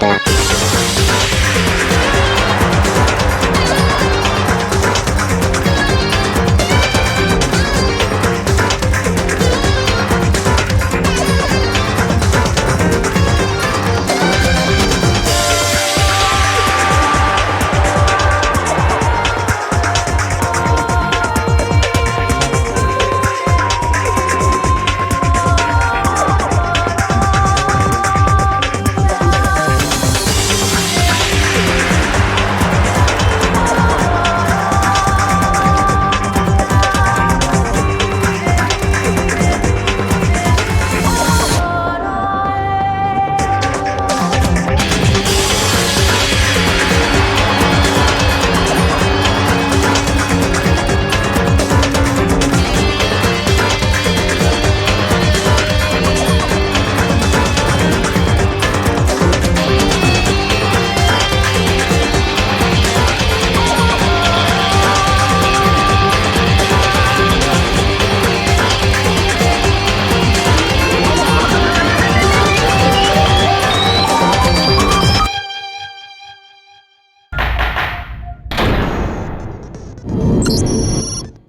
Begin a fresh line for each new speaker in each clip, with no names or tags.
that.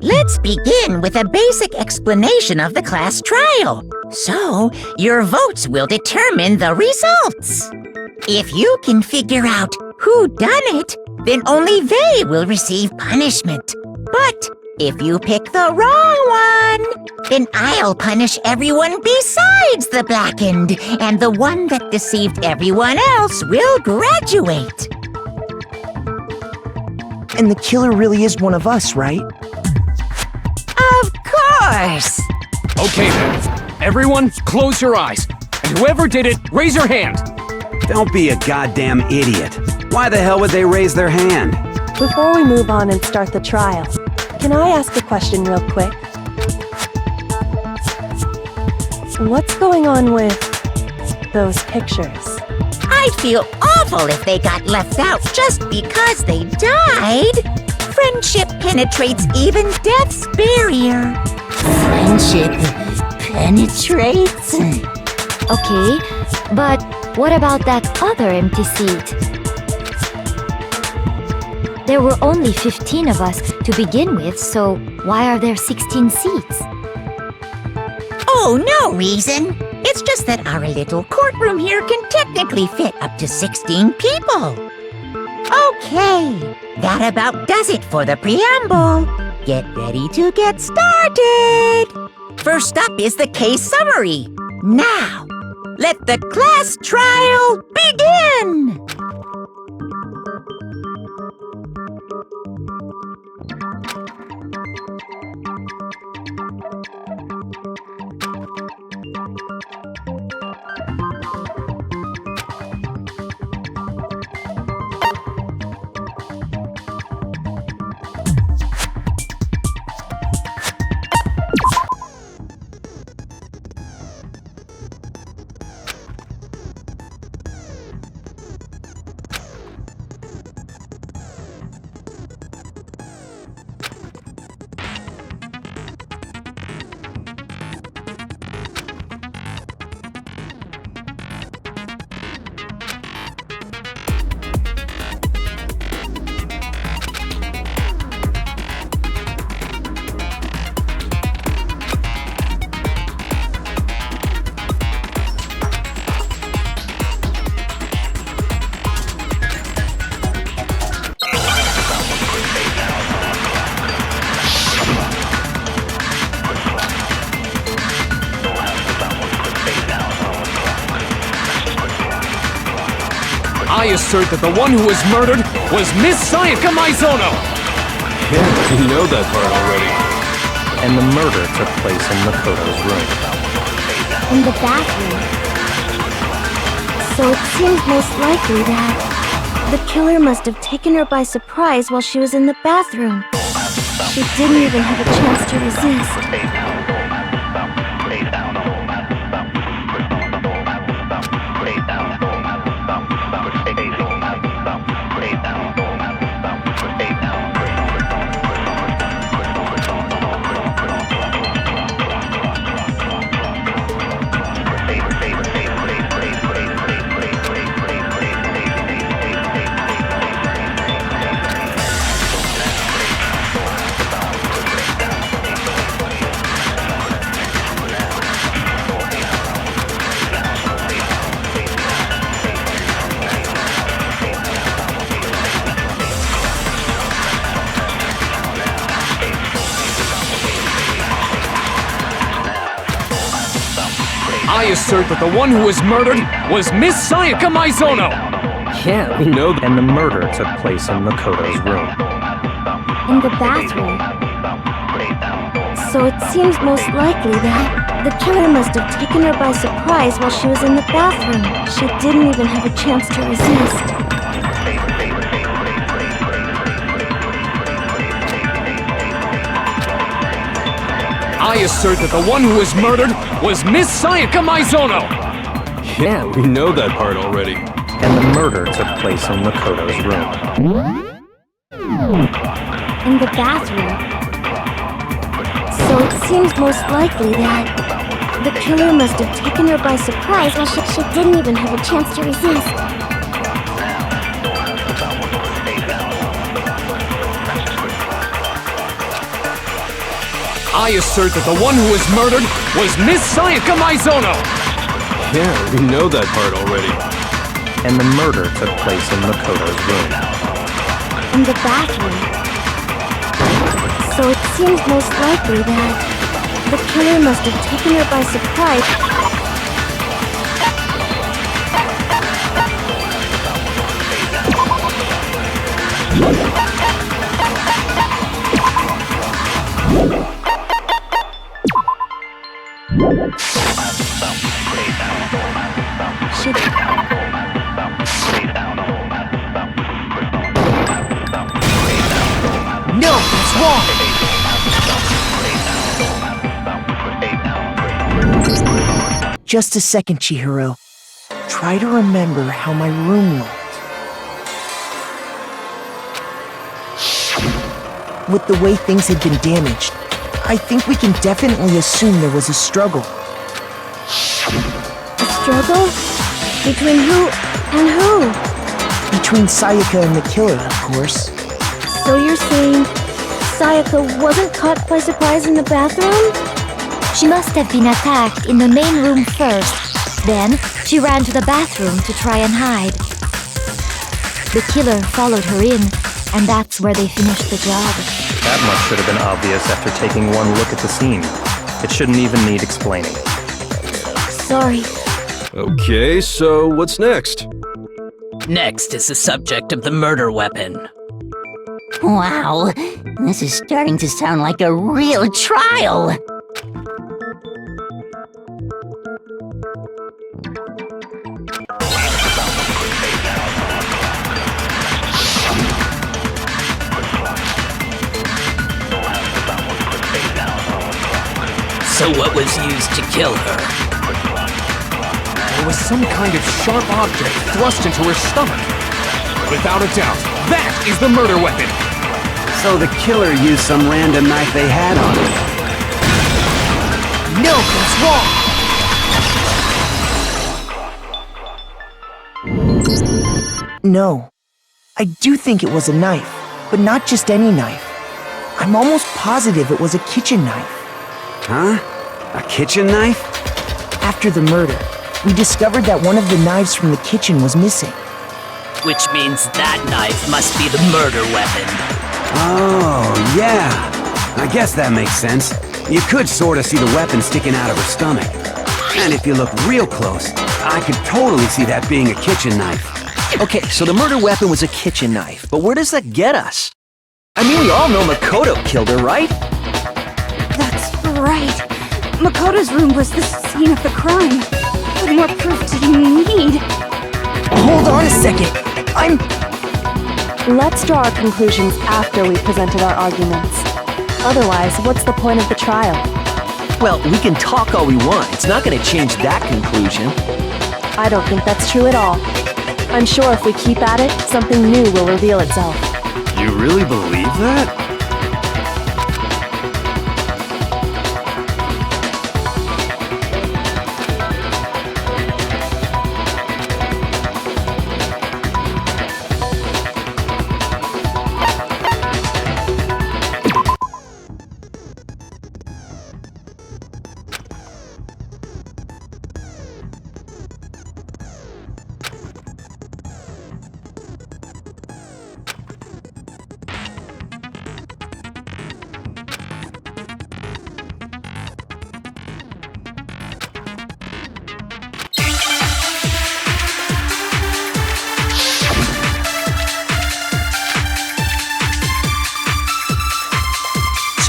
Let's begin with a basic explanation of the class trial. So, your votes will determine the results. If you can figure out who done it, then only they will receive punishment. But if you pick the wrong one, then I'll punish everyone besides the blackened, and the one that deceived everyone else will graduate.
And the killer really is one of us, right?
Of course!
Okay then, everyone close your eyes. And whoever did it, raise your hand.
Don't be a goddamn idiot. Why the hell would they raise their hand?
Before we move on and start the trial, can I ask a question real quick? What's going on with those pictures?
I'd feel awful if they got left out just because they died. Friendship penetrates even death's barrier.
Friendship penetrates?
Okay, but what about that other empty seat? There were only 15 of us to begin with, so why are there 16 seats?
Oh, no reason. It's just that our little courtroom here can technically fit up to 16 people. Okay, that about does it for the preamble. Get ready to get started. First up is the case summary. Now, let the class trial begin.
I assert that the one who was murdered was Miss Sayaka Maizono!
Yeah, you know that part already.
And the murder took place in Makoto's room.
In the bathroom. So it seems most likely that the killer must have taken her by surprise while she was in the bathroom. She didn't even have a chance to resist.
I assert that the one who was murdered was Miss Sayaka Maizono!
Yeah, we know that. And the murder took place in Makoto's room.
In the bathroom. So it seems most likely that the killer must have taken her by surprise while she was in the bathroom. She didn't even have a chance to resist.
I assert that the one who was murdered was Miss Sayaka Maizono!
Yeah, we know that part already.
And the murder took place in Makoto's room.
In the bathroom. So it seems most likely that the killer must have taken her by surprise while she didn't even have a chance to resist.
I assert that the one who was murdered was Miss Sayaka Maizono!
Yeah, we know that part already.
And the murder took place in Makoto's room.
In the bathroom. So it seems most likely that the killer must have taken her by surprise.
No, it's wrong! Just a second, Chihiro. Try to remember how my room looked. With the way things had been damaged, I think we can definitely assume there was a struggle.
A struggle? Between who and who?
Between Sayaka and the killer, of course.
So you're saying Sayaka wasn't caught by surprise in the bathroom?
She must have been attacked in the main room first. Then, she ran to the bathroom to try and hide. The killer followed her in, and that's where they finished the job.
That much should have been obvious after taking one look at the scene. It shouldn't even need explaining.
Sorry.
Okay, so what's next?
Next is the subject of the murder weapon.
Wow, this is starting to sound like a real trial.
So what was used to kill her?
There was some kind of sharp object thrust into her stomach. Without a doubt, that is the murder weapon!
So the killer used some random knife they had on him.
No, that's wrong! No. I do think it was a knife, but not just any knife. I'm almost positive it was a kitchen knife.
Huh? A kitchen knife?
After the murder, we discovered that one of the knives from the kitchen was missing.
Which means that knife must be the murder weapon.
Oh, yeah. I guess that makes sense. You could sort of see the weapon sticking out of her stomach. And if you look real close, I could totally see that being a kitchen knife.
Okay, so the murder weapon was a kitchen knife, but where does that get us? I mean, we all know Makoto killed her, right?
That's right. Makoto's room was the scene of the crime. What more proof did you need?
Hold on a second.
Let's draw our conclusions after we've presented our arguments. Otherwise, what's the point of the trial?
Well, we can talk all we want. It's not going to change that conclusion.
I don't think that's true at all. I'm sure if we keep at it, something new will reveal itself.
You really believe that?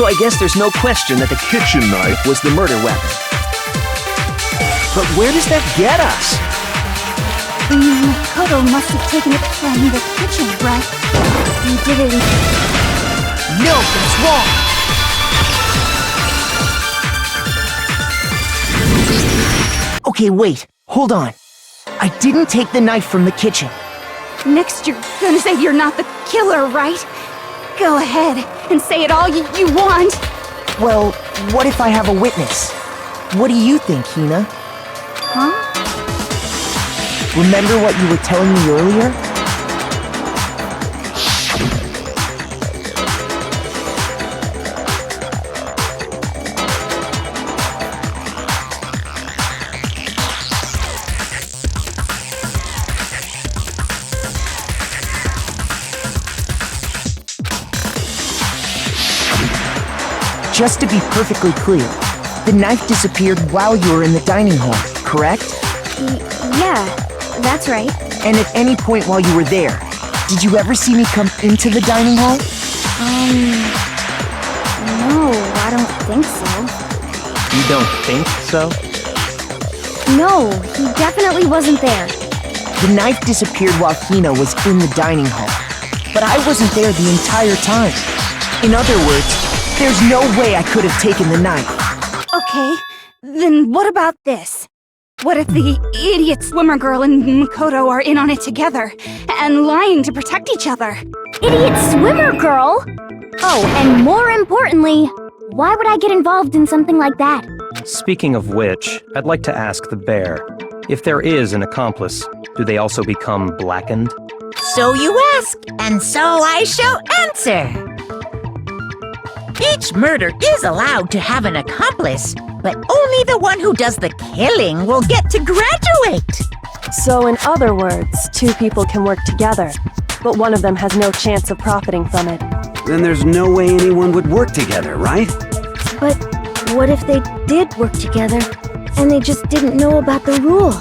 So I guess there's no question that the kitchen knife was the murder weapon. But where does that get us?
Makoto must have taken it from the kitchen, right?
You did it.
No, that's wrong! Okay, wait. Hold on. I didn't take the knife from the kitchen.
Next, you're gonna say you're not the killer, right? Go ahead and say it all you want.
Well, what if I have a witness? What do you think, Hina?
Huh?
Remember what you were telling me earlier? Just to be perfectly clear, the knife disappeared while you were in the dining hall, correct?
Yeah, that's right.
And at any point while you were there, did you ever see me come into the dining hall?
No, I don't think so.
You don't think so?
No, he definitely wasn't there.
The knife disappeared while Hina was in the dining hall, but I wasn't there the entire time. In other words, there's no way I could have taken the knife.
Okay, then what about this? What if the idiot swimmer girl and Makoto are in on it together, and lying to protect each other?
Idiot swimmer girl? Oh, and more importantly, why would I get involved in something like that?
Speaking of which, I'd like to ask the bear, if there is an accomplice, do they also become blackened?
So you ask, and so I shall answer. Each murder is allowed to have an accomplice, but only the one who does the killing will get to graduate.
So in other words, two people can work together, but one of them has no chance of profiting from it.
Then there's no way anyone would work together, right?
But what if they did work together, and they just didn't know about the rule?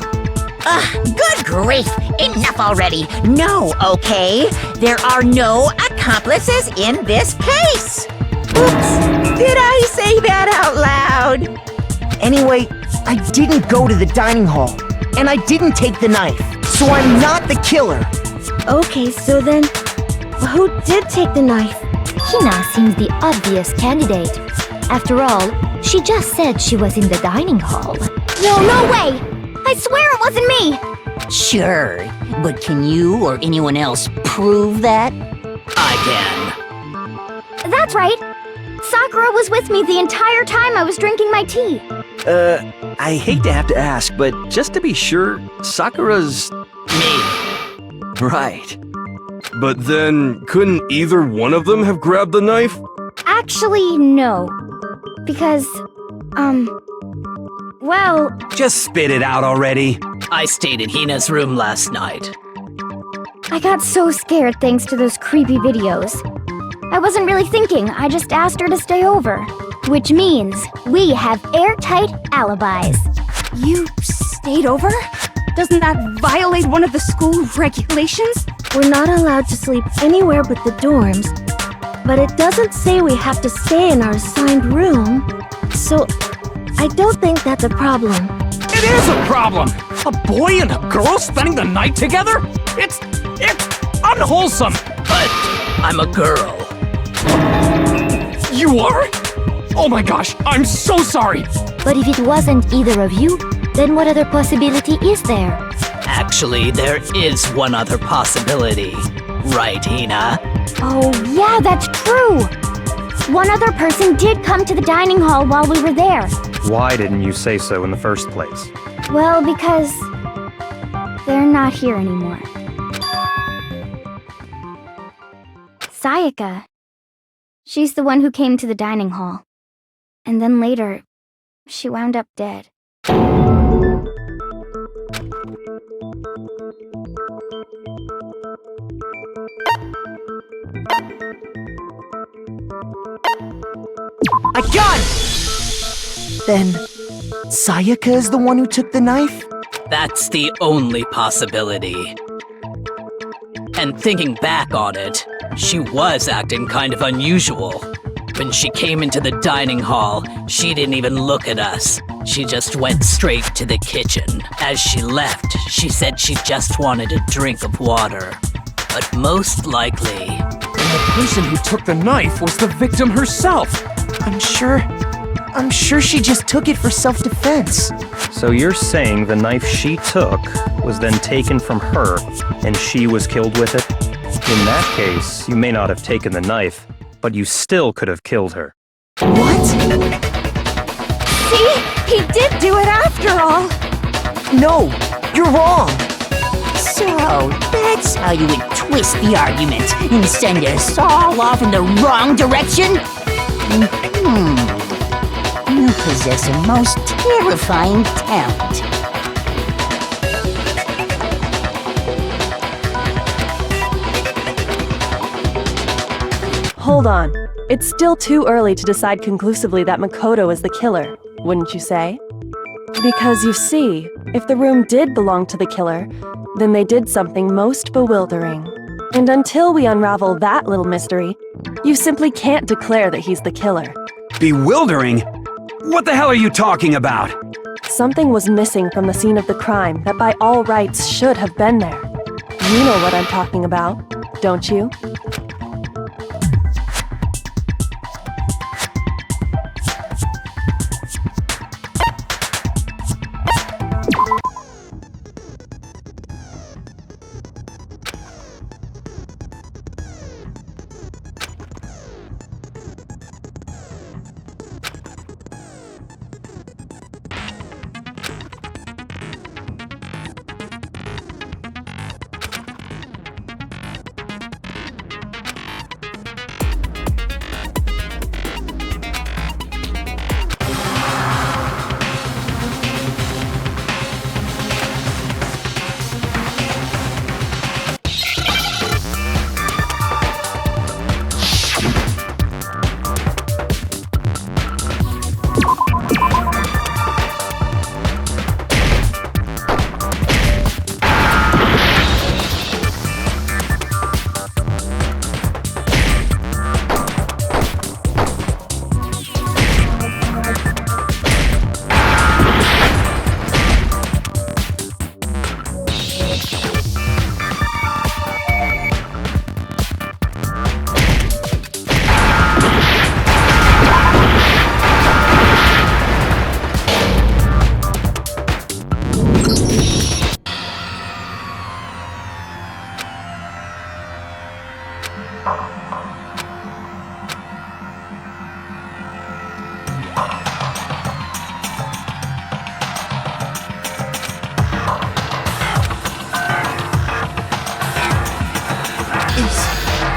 Good grief! Enough already! No, okay? There are no accomplices in this case! Oops! Did I say that out loud?
Anyway, I didn't go to the dining hall, and I didn't take the knife, so I'm not the killer.
Okay, so then, who did take the knife?
Hina seems the obvious candidate. After all, she just said she was in the dining hall.
No way! I swear it wasn't me!
Sure, but can you or anyone else prove that?
I can.
That's right! Sakura was with me the entire time I was drinking my tea.
I hate to have to ask, but just to be sure, Sakura's...
Me.
Right.
But then, couldn't either one of them have grabbed the knife?
Actually, no. Because, well...
Just spit it out already.
I stayed in Hina's room last night.
I got so scared thanks to those creepy videos. I wasn't really thinking, I just asked her to stay over. Which means we have airtight alibis.
You stayed over? Doesn't that violate one of the school regulations?
We're not allowed to sleep anywhere but the dorms, but it doesn't say we have to stay in our assigned room, so I don't think that's a problem.
It is a problem! A boy and a girl spending the night together? It's unwholesome!
But I'm a girl.
You are? Oh my gosh, I'm so sorry!
But if it wasn't either of you, then what other possibility is there?
Actually, there is one other possibility. Right, Hina?
Oh, yeah, that's true! One other person did come to the dining hall while we were there.
Why didn't you say so in the first place?
Well, because they're not here anymore. Sayaka. She's the one who came to the dining hall. And then later, she wound up dead.
I got it! Then, Sayaka is the one who took the knife?
That's the only possibility. And thinking back on it, she was acting kind of unusual. When she came into the dining hall, she didn't even look at us. She just went straight to the kitchen. As she left, she said she just wanted a drink of water. But most likely...
The person who took the knife was the victim herself!
I'm sure she just took it for self-defense.
So you're saying the knife she took was then taken from her, and she was killed with it? In that case, you may not have taken the knife, but you still could have killed her.
What?
See? He did do it after all!
No, you're wrong!
So, that's how you would twist the argument and send us all off in the wrong direction? You possess a most terrifying talent.
Hold on. It's still too early to decide conclusively that Makoto is the killer, wouldn't you say? Because you see, if the room did belong to the killer, then they did something most bewildering. And until we unravel that little mystery, you simply can't declare that he's the killer.
Bewildering? What the hell are you talking about?
Something was missing from the scene of the crime that by all rights should have been there. You know what I'm talking about, don't you?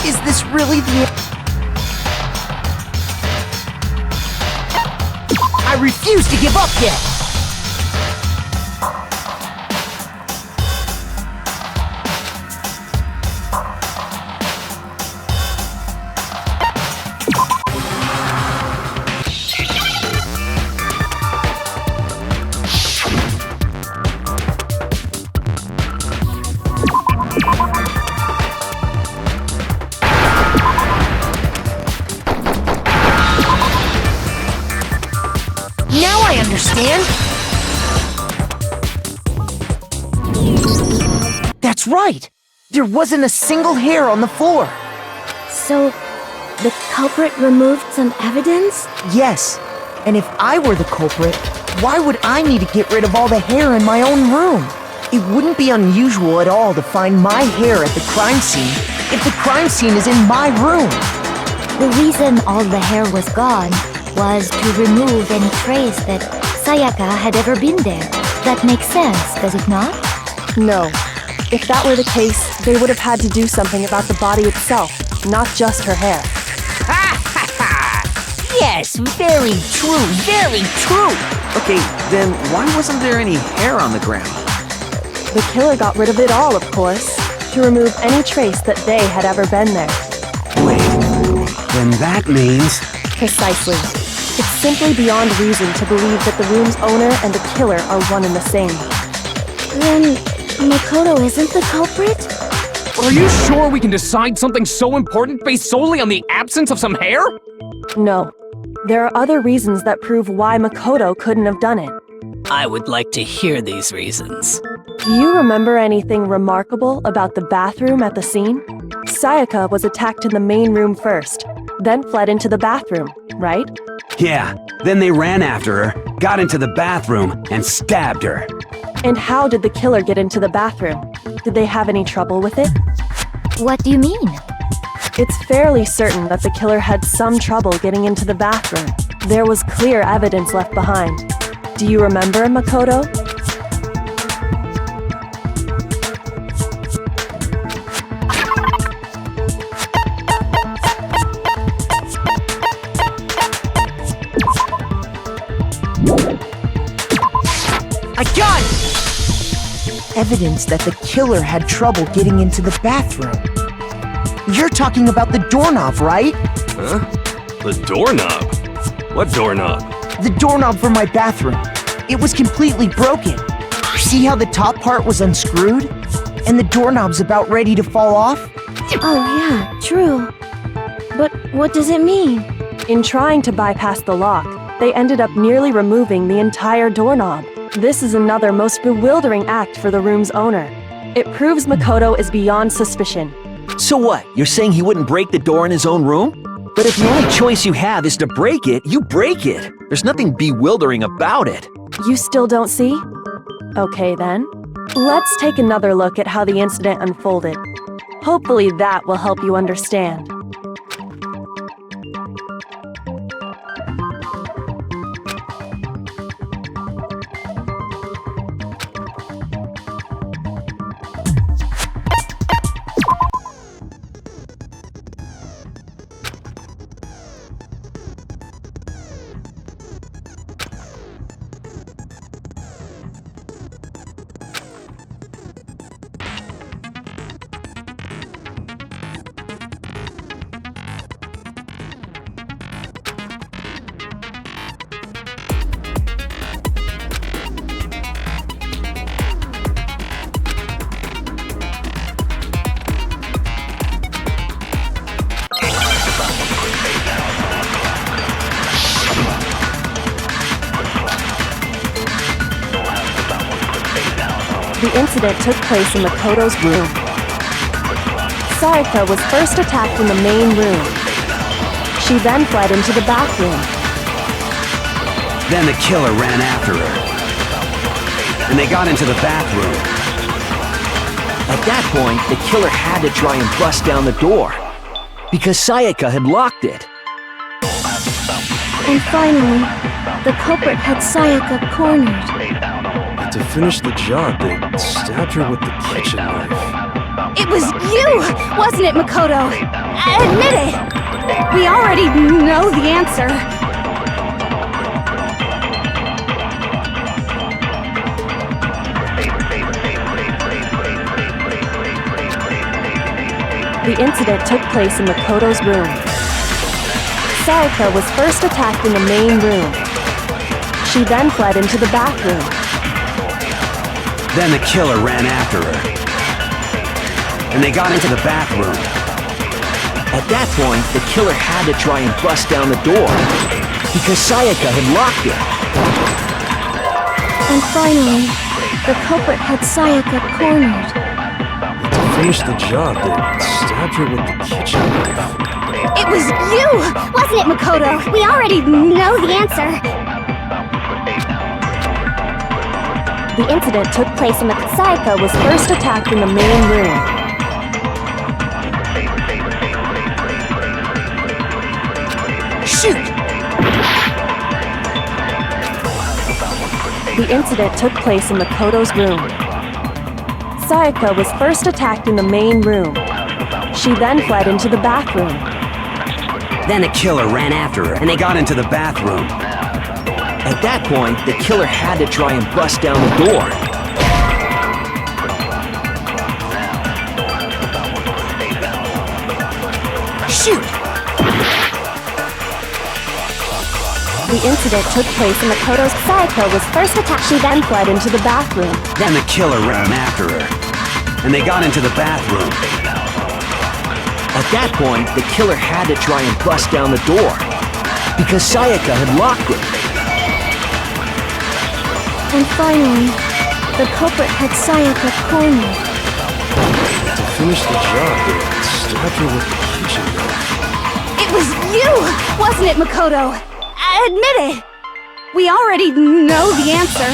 Is this really the... I refuse to give up yet! Now I understand! That's right! There wasn't a single hair on the floor!
So, the culprit removed some evidence?
Yes. And if I were the culprit, why would I need to get rid of all the hair in my own room? It wouldn't be unusual at all to find my hair at the crime scene if the crime scene is in my room.
The reason all the hair was gone was to remove any trace that Sayaka had ever been there. That makes sense, does it not?
No. If that were the case, they would have had to do something about the body itself, not just her hair.
Yes, very true, very true!
Okay, then why wasn't there any hair on the ground?
The killer got rid of it all, of course, to remove any trace that they had ever been there.
Wait, then that means...
Precisely. It's simply beyond reason to believe that the room's owner and the killer are one and the same.
Then, Makoto isn't the culprit?
Are you sure we can decide something so important based solely on the absence of some hair?
No. There are other reasons that prove why Makoto couldn't have done it.
I would like to hear these reasons.
Do you remember anything remarkable about the bathroom at the scene? Sayaka was attacked in the main room first, then fled into the bathroom, right?
Yeah, then they ran after her, got into the bathroom, and stabbed her.
And how did the killer get into the bathroom? Did they have any trouble with it?
What do you mean?
It's fairly certain that the killer had some trouble getting into the bathroom. There was clear evidence left behind. Do you remember, Makoto?
I got it! Evidence that the killer had trouble getting into the bathroom. You're talking about the doorknob, right?
Huh? The doorknob? What doorknob?
The doorknob for my bathroom. It was completely broken. See how the top part was unscrewed? And the doorknob's about ready to fall off?
Oh yeah, true. But what does it mean?
In trying to bypass the lock, they ended up nearly removing the entire doorknob. This is another most bewildering act for the room's owner. It proves Makoto is beyond suspicion.
So what? You're saying he wouldn't break the door in his own room? But if the only choice you have is to break it, you break it. There's nothing bewildering about it.
You still don't see? Okay then. Let's take another look at how the incident unfolded. Hopefully that will help you understand. The incident took place in Makoto's room. Sayaka was first attacked in the main room. She then fled into the bathroom.
Then the killer ran after her. And they got into the bathroom.
At that point, the killer had to try and bust down the door. Because Sayaka had locked it.
And finally, the culprit had Sayaka cornered.
To finish the job, they stabbed her with the kitchen knife.
It was you, wasn't it, Makoto? Admit it! We already know the answer.
The incident took place in Makoto's room. Sayaka was first attacked in the main room. She then fled into the bathroom.
Then the killer ran after her. And they got into the bathroom.
At that point, the killer had to try and bust down the door. Because Sayaka had locked it.
And finally, the culprit had Sayaka cornered.
To finish the job, they stabbed her with the kitchen knife.
It was you, wasn't it, Makoto? We already know the answer.
The incident took place in the Sayaka was first attacked in the main room.
Shoot!
The incident took place in Makoto's room. Sayaka was first attacked in the main room. She then fled into the bathroom.
Then the killer ran after her, and they got into the bathroom.
At that point, the killer had to try and bust down the door.
Shoot!
The incident took place in Makoto's. Sayaka was first attacked. She then fled into the bathroom.
Then the killer ran after her, and they got into the bathroom.
At that point, the killer had to try and bust down the door. Because Sayaka had locked it.
And finally, the culprit had Sayaka cornered.
To finish the job, they stabbed her with the kitchen knife.
It was you, wasn't it, Makoto? Admit it. We already know the answer.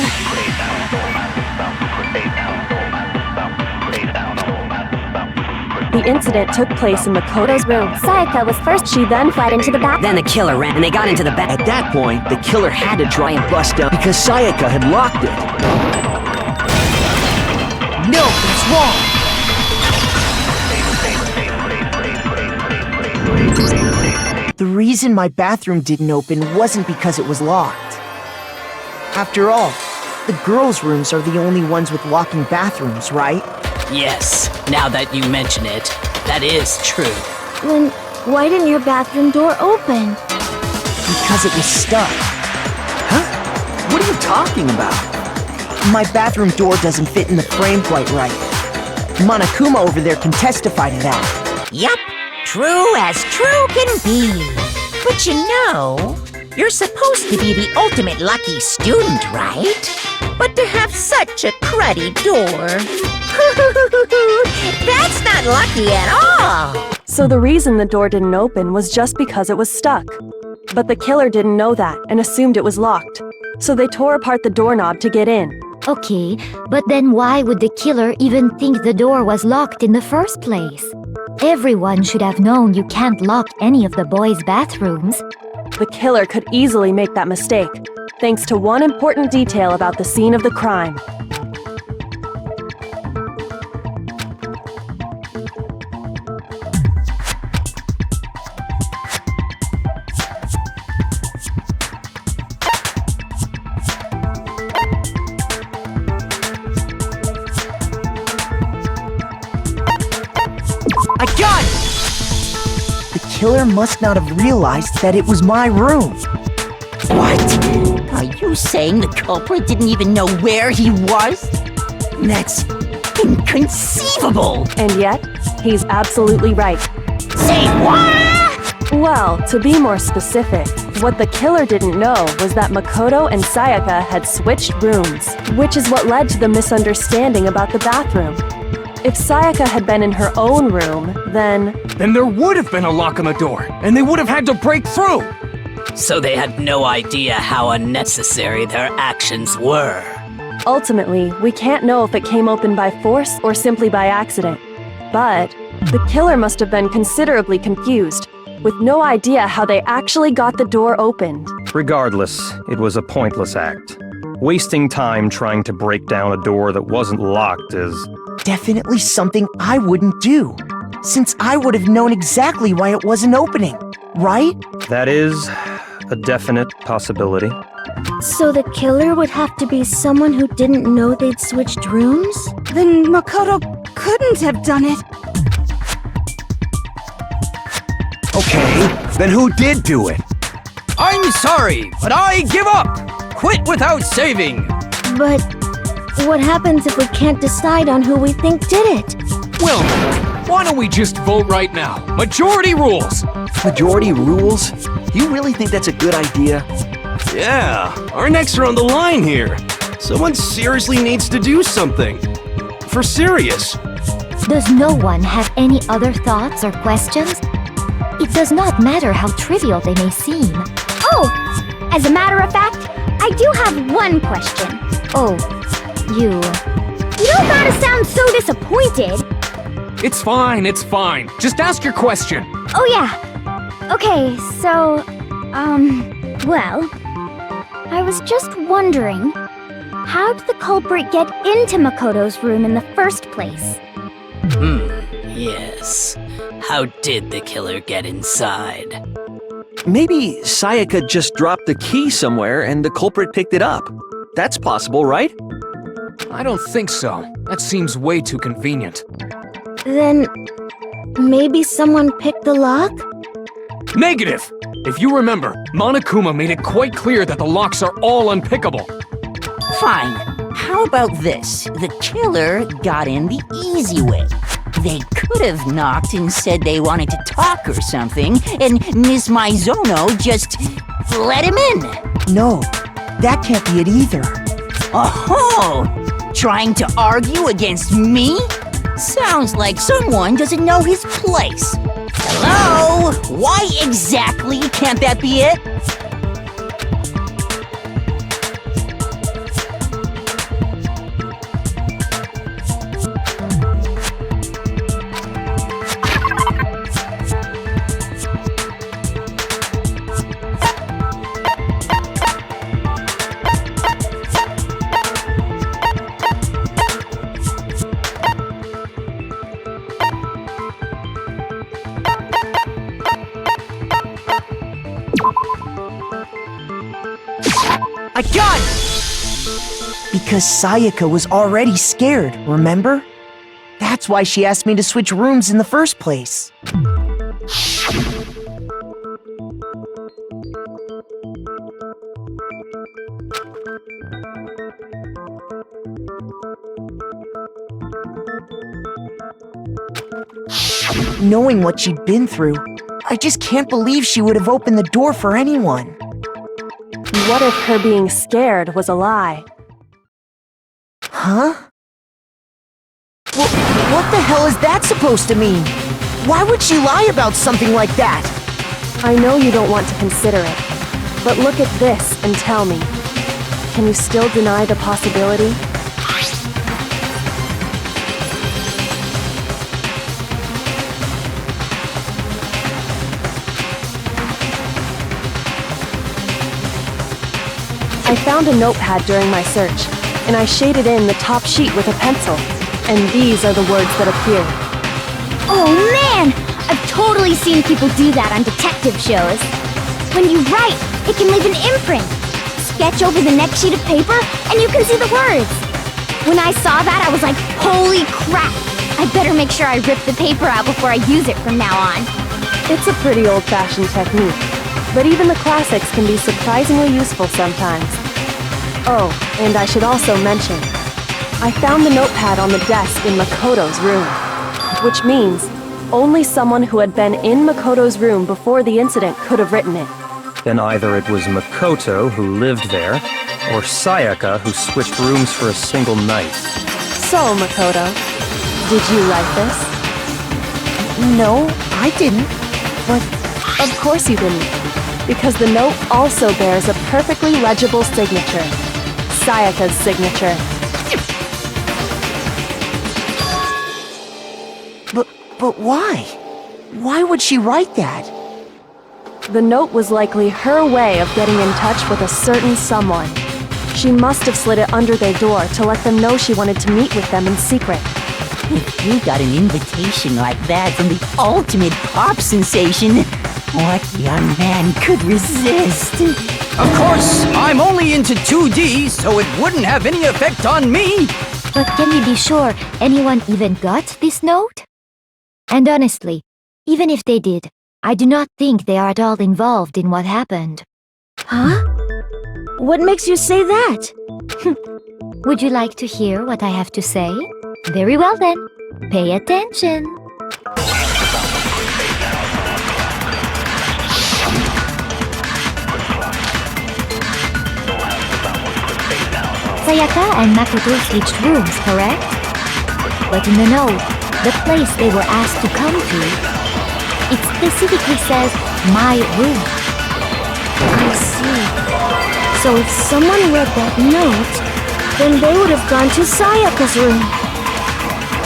The incident took place in Makoto's room.
Sayaka was first.
She then fled into the bathroom.
Then the killer ran and they got into the back.
At that point, the killer had to try and bust down because Sayaka had locked it.
No, that's wrong. The reason my bathroom didn't open wasn't because it was locked. After all, the girls' rooms are the only ones with locking bathrooms, right?
Yes, now that you mention it, that is true.
Then why didn't your bathroom door open?
Because it was stuck.
Huh? What are you talking about?
My bathroom door doesn't fit in the frame quite right. Monokuma over there can testify to that.
Yup, true as true can be. But you know, you're supposed to be the ultimate lucky student, right? But to have such a cruddy door... That's not lucky at all!
So the reason the door didn't open was just because it was stuck. But the killer didn't know that and assumed it was locked. So they tore apart the doorknob to get in.
Okay, but then why would the killer even think the door was locked in the first place? Everyone should have known you can't lock any of the boys' bathrooms.
The killer could easily make that mistake, thanks to one important detail about the scene of the crime.
I got it! The killer must not have realized that it was my room.
What? Are you saying the culprit didn't even know where he was? That's inconceivable!
And yet, he's absolutely right.
Say what?
Well, to be more specific, what the killer didn't know was that Makoto and Sayaka had switched rooms, which is what led to the misunderstanding about the bathroom. If Sayaka had been in her own room, then
there would have been a lock on the door, and they would have had to break through!
So they had no idea how unnecessary their actions were.
Ultimately, we can't know if it came open by force or simply by accident. But the killer must have been considerably confused, with no idea how they actually got the door opened.
Regardless, it was a pointless act. Wasting time trying to break down a door that wasn't locked is...
Definitely something I wouldn't do, since I would have known exactly why it wasn't opening, right?
That is a definite possibility.
So the killer would have to be someone who didn't know they'd switched rooms?
Then Makoto couldn't have done it.
Okay, then who did do it?
I'm sorry, but I give up! Quit without saving!
But what happens if we can't decide on who we think did it?
Well, why don't we just vote right now? Majority rules!
Majority rules? You really think that's a good idea?
Yeah, our necks are on the line here. Someone seriously needs to do something. For serious.
Does no one have any other thoughts or questions? It does not matter how trivial they may seem.
Oh, as a matter of fact, I do have one question.
Oh, you
don't gotta sound so disappointed.
It's fine, it's fine. Just ask your question.
Oh yeah. Okay, so, well, I was just wondering, how did the culprit get into Makoto's room in the first place?
Yes. How did the killer get inside?
Maybe Sayaka just dropped the key somewhere and the culprit picked it up. That's possible, right?
I don't think so. That seems way too convenient.
Then maybe someone picked the lock?
Negative! If you remember, Monokuma made it quite clear that the locks are all unpickable.
Fine. How about this? The killer got in the easy way. They could have knocked and said they wanted to talk or something, and Ms. Maizono just let him in.
No, that can't be it either.
Oh, trying to argue against me? Sounds like someone doesn't know his place. Hello? Why exactly can't that be it?
I got it! Because Sayaka was already scared, remember? That's why she asked me to switch rooms in the first place. Knowing what she'd been through, I just can't believe she would have opened the door for anyone.
What if her being scared was a lie?
Huh? What the hell is that supposed to mean? Why would she lie about something like that?
I know you don't want to consider it, but look at this and tell me. Can you still deny the possibility? I found a notepad during my search, and I shaded in the top sheet with a pencil, and these are the words that appeared.
Oh man! I've totally seen people do that on detective shows. When you write, it can leave an imprint. Sketch over the next sheet of paper, and you can see the words. When I saw that, I was like, holy crap! I better make sure I rip the paper out before I use it from now on.
It's a pretty old-fashioned technique, but even the classics can be surprisingly useful sometimes. Oh, and I should also mention, I found the notepad on the desk in Makoto's room, which means only someone who had been in Makoto's room before the incident could have written it.
Then either it was Makoto who lived there, or Sayaka who switched rooms for a single night.
So, Makoto, did you write this?
No, I didn't. But
of course you didn't, because the note also bears a perfectly legible signature. Sayaka's signature.
But why? Why would she write that?
The note was likely her way of getting in touch with a certain someone. She must have slid it under their door to let them know she wanted to meet with them in secret.
If you got an invitation like that from the ultimate pop sensation, what young man could resist?
Of course, I'm only into 2D, so it wouldn't have any effect on me.
But can we be sure anyone even got this note? And honestly, even if they did, I do not think they are at all involved in what happened.
Huh? What makes you say that?
Would you like to hear what I have to say? Very well then, pay attention. Sayaka and Makoto switched rooms, correct? But in the note, the place they were asked to come to, it specifically says, my room.
I see. So if someone read that note, then they would have gone to Sayaka's room.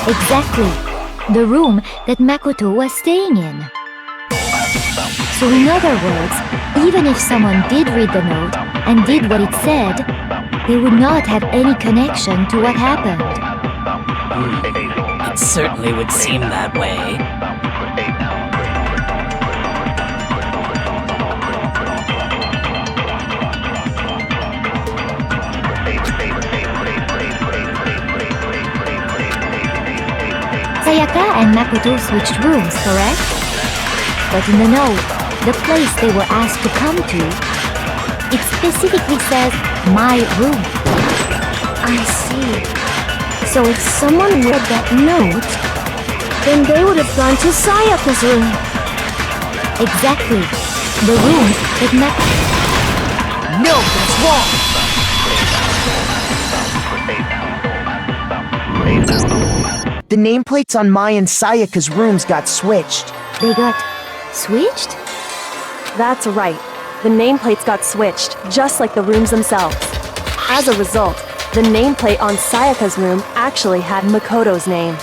Exactly. The room that Makoto was staying in. So in other words, even if someone did read the note and did what it said, they would not have any connection to what happened.
It certainly would seem that way.
Sayaka and Makoto switched rooms, correct? But in the note, the place they were asked to come to, it specifically says, my room.
I see. So if someone read that note, then they would have gone to Sayaka's room.
Exactly. The room that
No, that's wrong! The nameplates on Mai and Sayaka's rooms got switched.
They got switched?
That's right. The nameplates got switched, just like the rooms themselves. As a result, the nameplate on Sayaka's room actually had Makoto's name.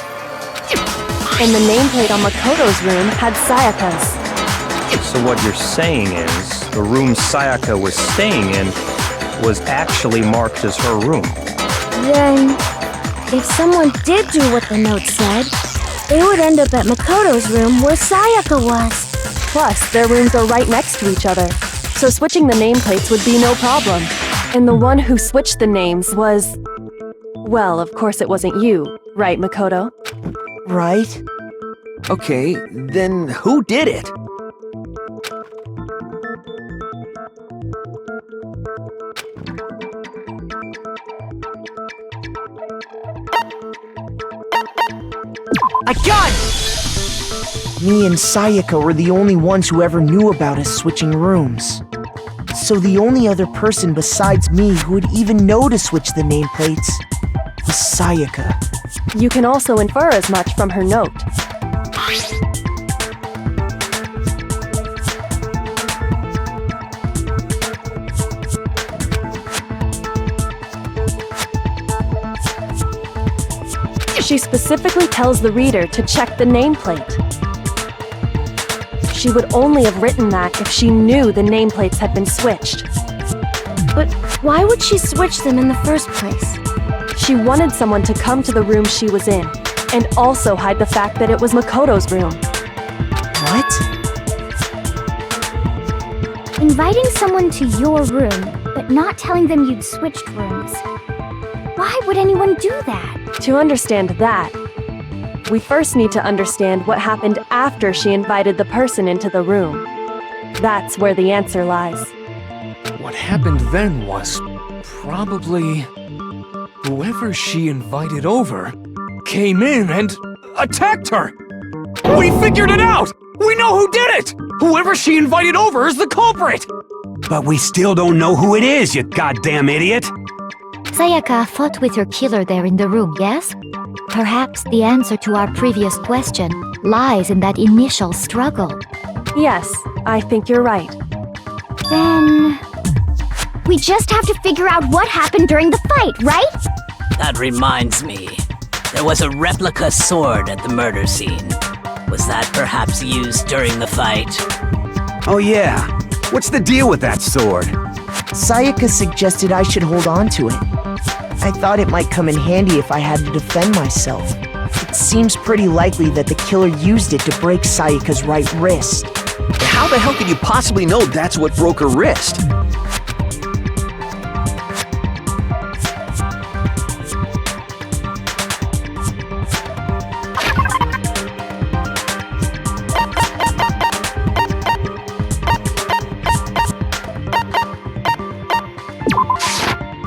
And the nameplate on Makoto's room had Sayaka's.
So what you're saying is, the room Sayaka was staying in was actually marked as her room.
Then, if someone did do what the note said, they would end up at Makoto's room where Sayaka was.
Plus, their rooms are right next to each other, so switching the nameplates would be no problem. And the one who switched the names was... Well, of course it wasn't you, right, Makoto?
Right? Okay, then who did it?
I got it! Me and Sayaka were the only ones who ever knew about us switching rooms. So the only other person besides me who would even know to switch the nameplates was Sayaka.
You can also infer as much from her note. She specifically tells the reader to check the nameplate. She would only have written that if she knew the nameplates had been switched.
But why would she switch them in the first place?
She wanted someone to come to the room she was in, and also hide the fact that it was Makoto's room.
What?
Inviting someone to your room, but not telling them you'd switched rooms. Why would anyone do that?
To understand that, we first need to understand what happened after she invited the person into the room. That's where the answer lies.
What happened then was probably whoever she invited over came in and attacked her. We figured it out! We know who did it! Whoever she invited over is the culprit!
But we still don't know who it is, you goddamn idiot!
Sayaka fought with her killer there in the room, yes? Perhaps the answer to our previous question lies in that initial struggle.
Yes, I think you're right.
Then... we just have to figure out what happened during the fight, right?
That reminds me. There was a replica sword at the murder scene. Was that perhaps used during the fight?
Oh yeah. What's the deal with that sword?
Sayaka suggested I should hold on to it. I thought it might come in handy if I had to defend myself. It seems pretty likely that the killer used it to break Sayaka's right wrist.
How the hell could you possibly know that's what broke her wrist?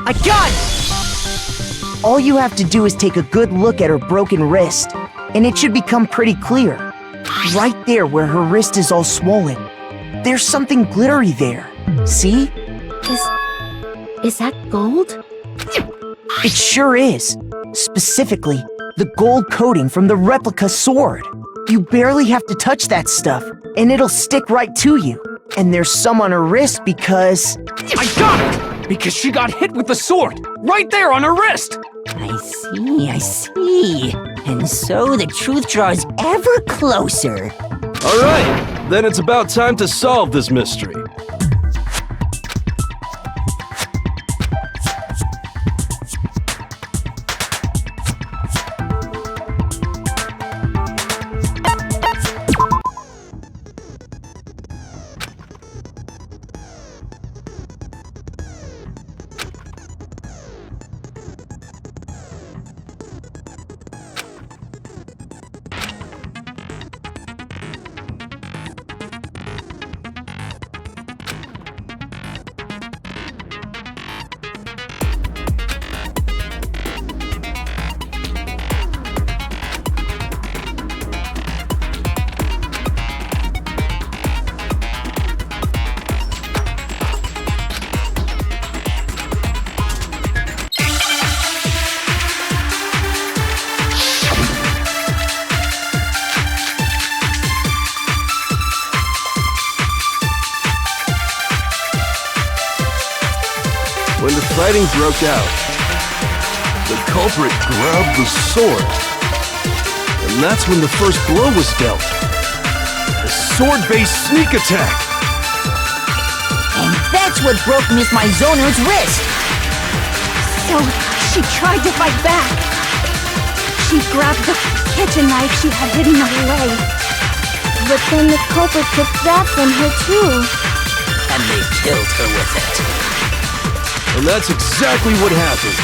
I got it! All you have to do is take a good look at her broken wrist, and it should become pretty clear. Right there where her wrist is all swollen. There's something glittery there. See?
Is that gold?
It sure is. Specifically, the gold coating from the replica sword. You barely have to touch that stuff, and it'll stick right to you. And there's some on her wrist because...
I got it! Because she got hit with the sword! Right there on her wrist!
I see. And so the truth draws ever closer.
All right, then it's about time to solve this mystery. When the fighting broke out, the culprit grabbed the sword. And that's when the first blow was dealt. A sword-based sneak attack.
And that's what broke Miss Maizono's wrist.
So she tried to fight back. She grabbed the kitchen knife she had hidden away.
But then the culprit took that from her too.
And they killed her with it.
And that's exactly what happened.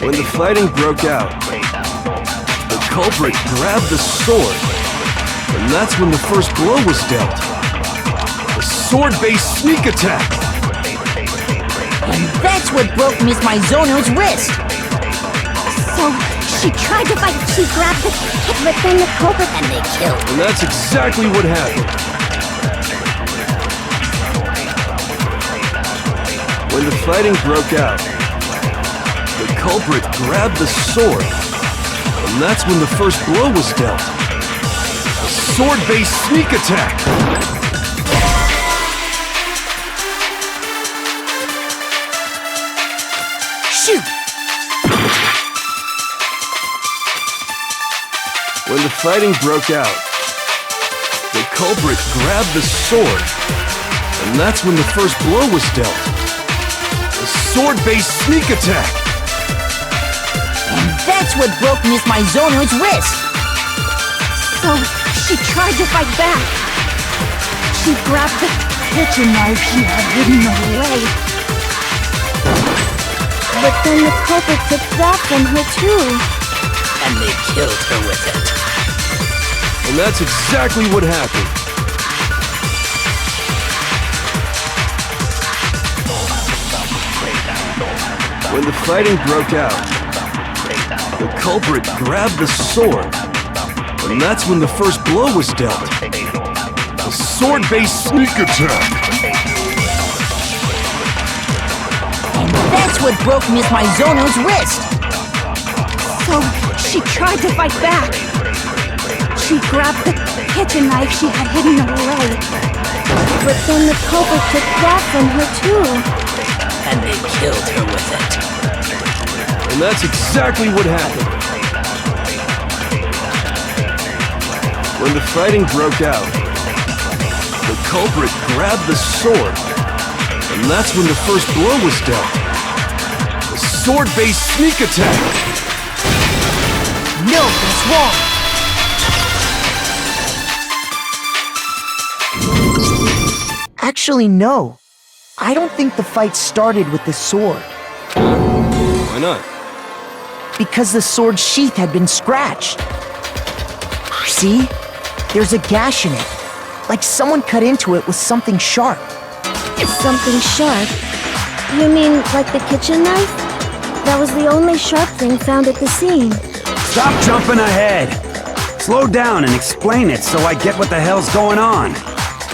When the fighting broke out, the culprit grabbed the sword, and that's when the first blow was dealt. A sword-based sneak attack.
And that's what broke Miss Maizono's wrist.
So she tried to fight. She grabbed the
but then the culprit
and they killed her.
And that's exactly what happened. When the fighting broke out, the culprit grabbed the sword, and that's when the first blow was dealt. A sword-based sneak attack.
Shoot!
When the fighting broke out, the culprit grabbed the sword, and that's when the first blow was dealt. A sword-based sneak attack.
And that's what broke Miss Maizono's wrist.
So she tried to fight back. She grabbed the kitchen knife she had hidden away.
But then the culprit took that from her too.
And they killed her with it.
And that's exactly what happened. When the fighting broke out, the culprit grabbed the sword, and that's when the first blow was dealt. A sword-based sneak attack.
And that's what broke Miss Maizono's wrist.
So she tried to fight back. She grabbed the kitchen knife she had hidden away.
But then the culprit took that from her too.
And they killed her with it.
And that's exactly what happened. When the fighting broke out, the culprit grabbed the sword, and that's when the first blow was dealt. A sword-based sneak attack.
No, that's wrong. Actually, no. I don't think the fight started with the sword.
Why not?
Because the sword sheath had been scratched. See? There's a gash in it. Like someone cut into it with something sharp.
Something sharp? You mean like the kitchen knife? That was the only sharp thing found at the scene.
Stop jumping ahead! Slow down and explain it so I get what the hell's going on.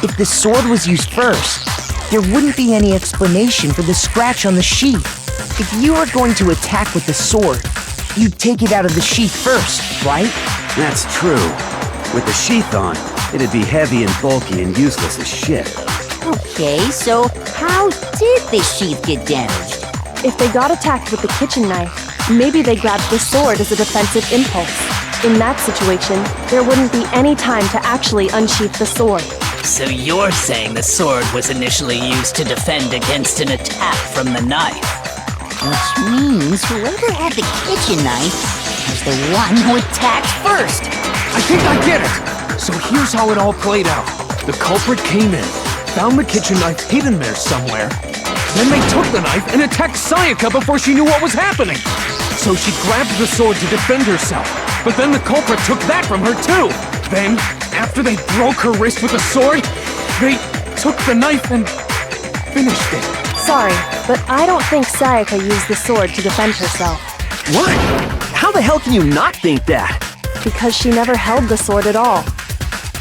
If the sword was used first, there wouldn't be any explanation for the scratch on the sheath. If you were going to attack with the sword, you'd take it out of the sheath first, right?
That's true. With the sheath on, it'd be heavy and bulky and useless as shit.
Okay, so how did the sheath get damaged?
If they got attacked with the kitchen knife, maybe they grabbed the sword as a defensive impulse. In that situation, there wouldn't be any time to actually unsheath the sword.
So you're saying the sword was initially used to defend against an attack from the knife?
Which means whoever had the kitchen knife was the one who attacked first.
I think I get it! So here's how it all played out. The culprit came in, found the kitchen knife hidden there somewhere. Then they took the knife and attacked Sayaka before she knew what was happening. So she grabbed the sword to defend herself. But then the culprit took that from her too. Then, after they broke her wrist with the sword, they took the knife and finished it.
Sorry, but I don't think Sayaka used the sword to defend herself.
What? How the hell can you not think that?
Because she never held the sword at all.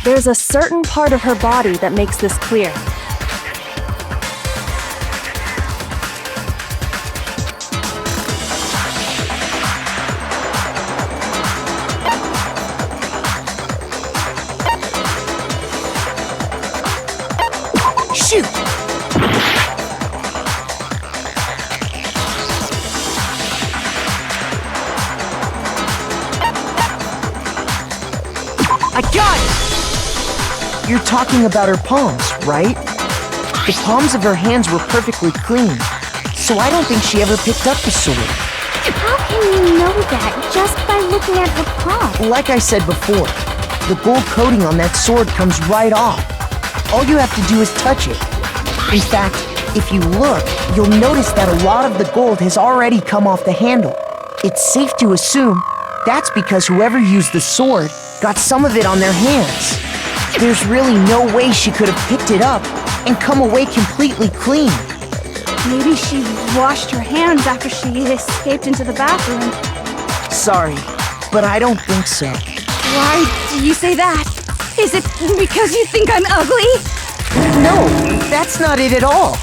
There's a certain part of her body that makes this clear.
I got it! You're talking about her palms, right? The palms of her hands were perfectly clean, so I don't think she ever picked up the sword.
How can you know that just by looking at her palm?
Like I said before, the gold coating on that sword comes right off. All you have to do is touch it. In fact, if you look, you'll notice that a lot of the gold has already come off the handle. It's safe to assume that's because whoever used the sword got some of it on their hands. There's really no way she could have picked it up and come away completely clean.
Maybe she washed her hands after she escaped into the bathroom.
Sorry, but I don't think so.
Why do you say that? Is it because you think I'm ugly?
No, that's not it at all.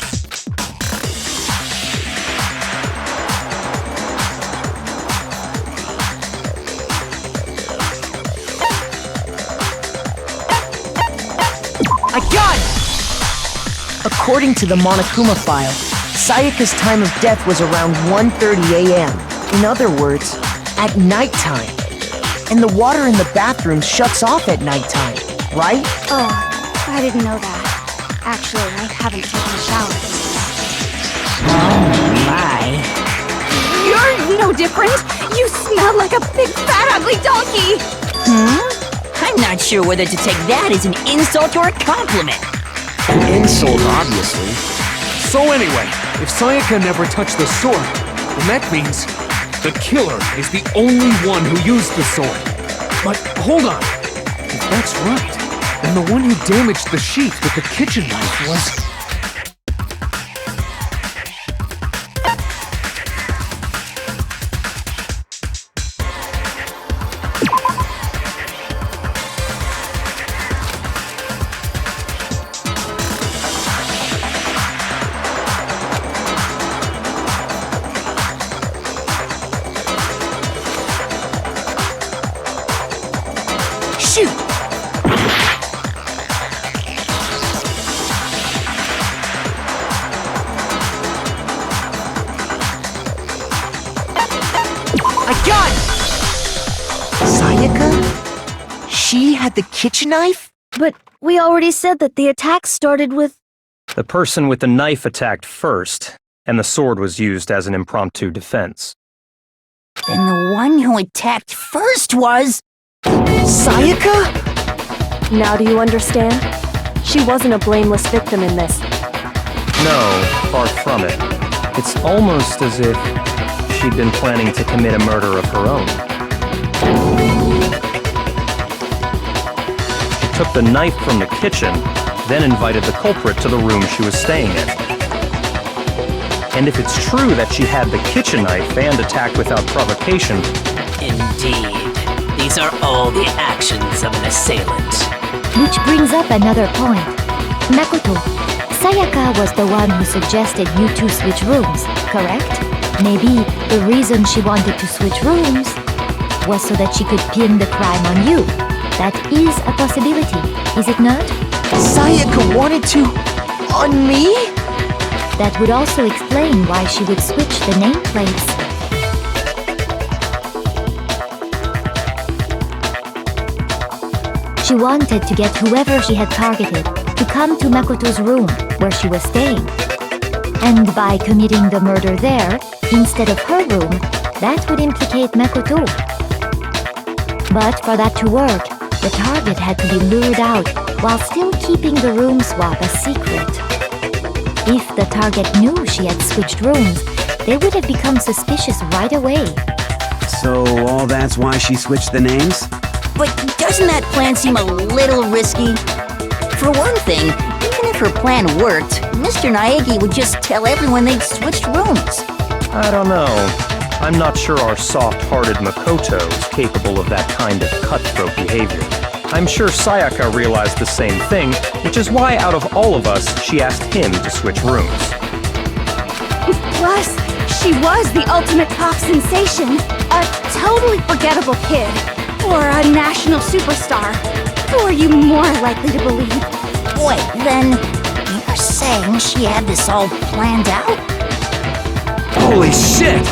I got it! According to the Monokuma file, Sayaka's time of death was around 1:30 a.m. In other words, at nighttime. And the water in the bathroom shuts off at nighttime, right?
Oh, I didn't know that. Actually, I haven't taken a shower.
Oh my.
You're no different! You smell like a big fat ugly donkey!
I'm not sure whether to take that as an insult or a compliment.
An insult, obviously. So anyway, if Sayaka never touched the sword, then that means the killer is the only one who used the sword. But hold on. If that's right, then the one who damaged the sheath with the kitchen knife was...
Shoot!
I got it! Sayaka? She had the kitchen knife?
But we already said that the attack started with...
The person with the knife attacked first, and the sword was used as an impromptu defense.
Then the one who attacked first was...
Sayaka?
Now do you understand? She wasn't a blameless victim in this.
No, far from it. It's almost as if she'd been planning to commit a murder of her own. She took the knife from the kitchen, then invited the culprit to the room she was staying in. And if it's true that she had the kitchen knife and attacked without provocation...
Indeed. These are all the actions of an assailant.
Which brings up another point. Makoto, Sayaka was the one who suggested you two switch rooms, correct? Maybe the reason she wanted to switch rooms was so that she could pin the crime on you. That is a possibility, is it not?
Sayaka wanted to... on me?
That would also explain why she would switch the nameplates. She wanted to get whoever she had targeted to come to Makoto's room where she was staying. And by committing the murder there, instead of her room, that would implicate Makoto. But for that to work, the target had to be lured out while still keeping the room swap a secret. If the target knew she had switched rooms, they would have become suspicious right away.
So all that's why she switched the names?
But doesn't that plan seem a little risky? For one thing, even if her plan worked, Mr. Naegi would just tell everyone they'd switched rooms.
I don't know. I'm not sure our soft-hearted Makoto is capable of that kind of cutthroat behavior. I'm sure Sayaka realized the same thing, which is why out of all of us, she asked him to switch rooms.
Plus, she was the ultimate pop sensation. A totally forgettable kid. Or a national superstar. Who are you more likely to believe?
Wait, then you're saying she had this all planned out?
Holy shit!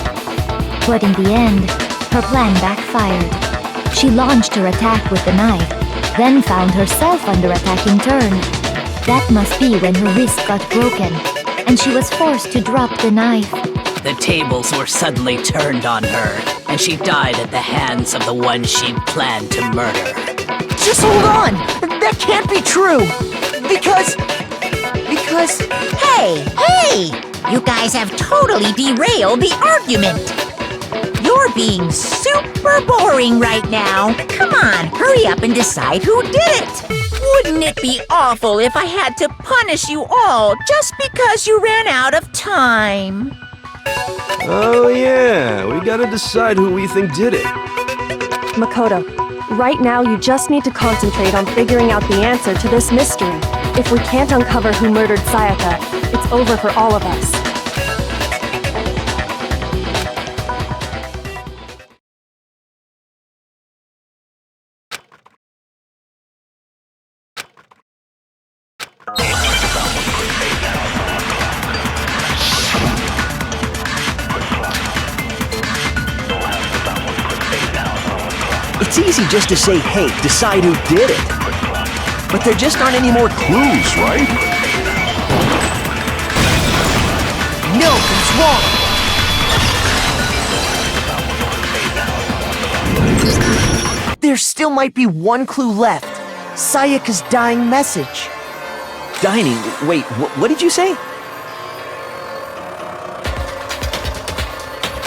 But in the end, her plan backfired. She launched her attack with the knife, then found herself under attack in turn. That must be when her wrist got broken, and she was forced to drop the knife.
The tables were suddenly turned on her, and she died at the hands of the one she'd planned to murder.
Just hold on! That can't be true! Because...
Hey! You guys have totally derailed the argument. You're being super boring right now. Come on, hurry up and decide who did it. Wouldn't it be awful if I had to punish you all just because you ran out of time?
Oh yeah, we gotta decide who we think did it.
Makoto, right now you just need to concentrate on figuring out the answer to this mystery. If we can't uncover who murdered Sayaka, it's over for all of us.
It's easy just to say, hey, decide who did it. But there just aren't any more clues, right?
No, it's wrong! There still might be one clue left. Sayaka's dying message.
Dining? Wait, what did you say?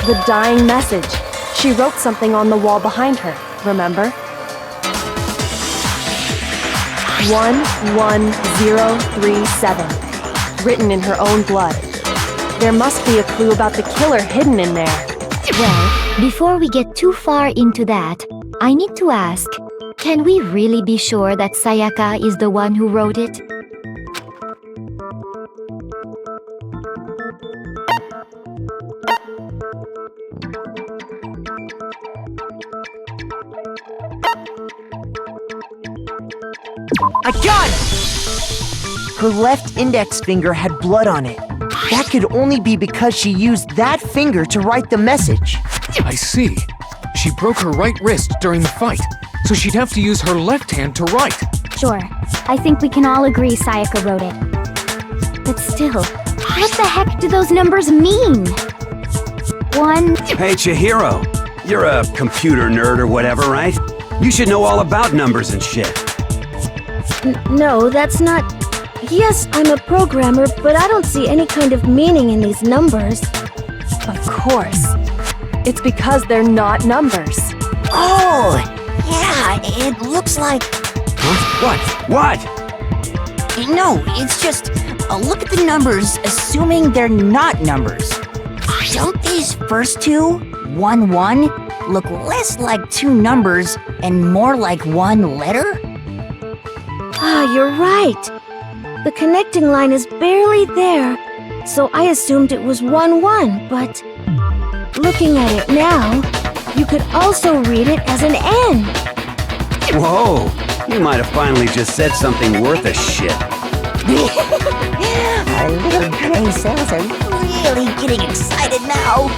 The dying message. She wrote something on the wall behind her, remember? 11037. Written in her own blood. There must be a clue about the killer hidden in there.
Well, before we get too far into that, I need to ask, can we really be sure that Sayaka is the one who wrote it?
I got it! Her left index finger had blood on it. That could only be because she used that finger to write the message.
I see. She broke her right wrist during the fight, so she'd have to use her left hand to write.
Sure, I think we can all agree Sayaka wrote it. But still, what the heck do those numbers mean? 1...
Hey, Chihiro. You're a computer nerd or whatever, right? You should know all about numbers and shit.
No, that's not... Yes, I'm a programmer, but I don't see any kind of meaning in these numbers.
Of course. It's because they're not numbers.
Oh! Yeah, it looks like...
Huh? What?
No, it's just... look at the numbers, assuming they're not numbers. Don't these first two, 1, 1, look less like two numbers and more like one letter?
Ah, you're right. The connecting line is barely there, so I assumed it was 1, 1, but... Looking at it now, you could also read it as an N.
Whoa! You might have finally just said something worth a shit.
Our little gray cells are really getting excited now.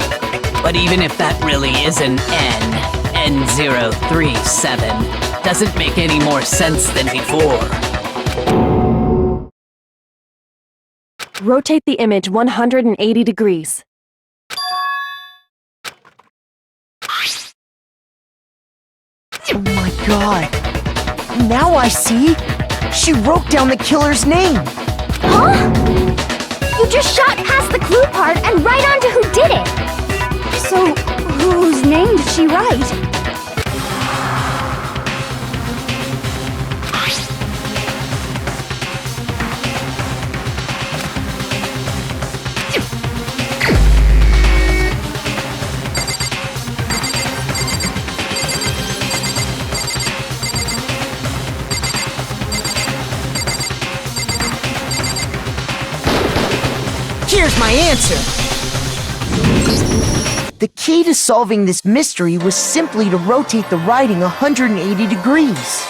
But even if that really is an N037, doesn't make any more sense than before.
Rotate the image 180 degrees.
Oh my god. Now I see. She wrote down the killer's name.
Huh? You just shot past the clue part and right onto who did it.
So, whose name did she write?
Here's my answer. The key to solving this mystery was simply to rotate the writing 180 degrees.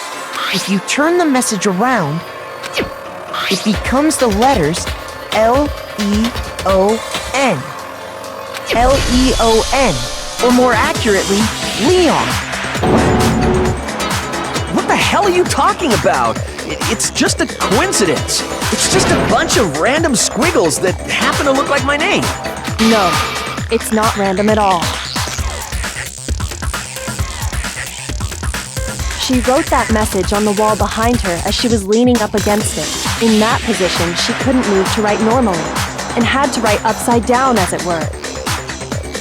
If you turn the message around, it becomes the letters L-E-O-N. L-E-O-N, or more accurately, Leon.
What the hell are you talking about? It's just a coincidence. It's just a bunch of random squiggles that happen to look like my name.
No, it's not random at all. She wrote that message on the wall behind her as she was leaning up against it. In that position, she couldn't move to write normally, and had to write upside down, as it were.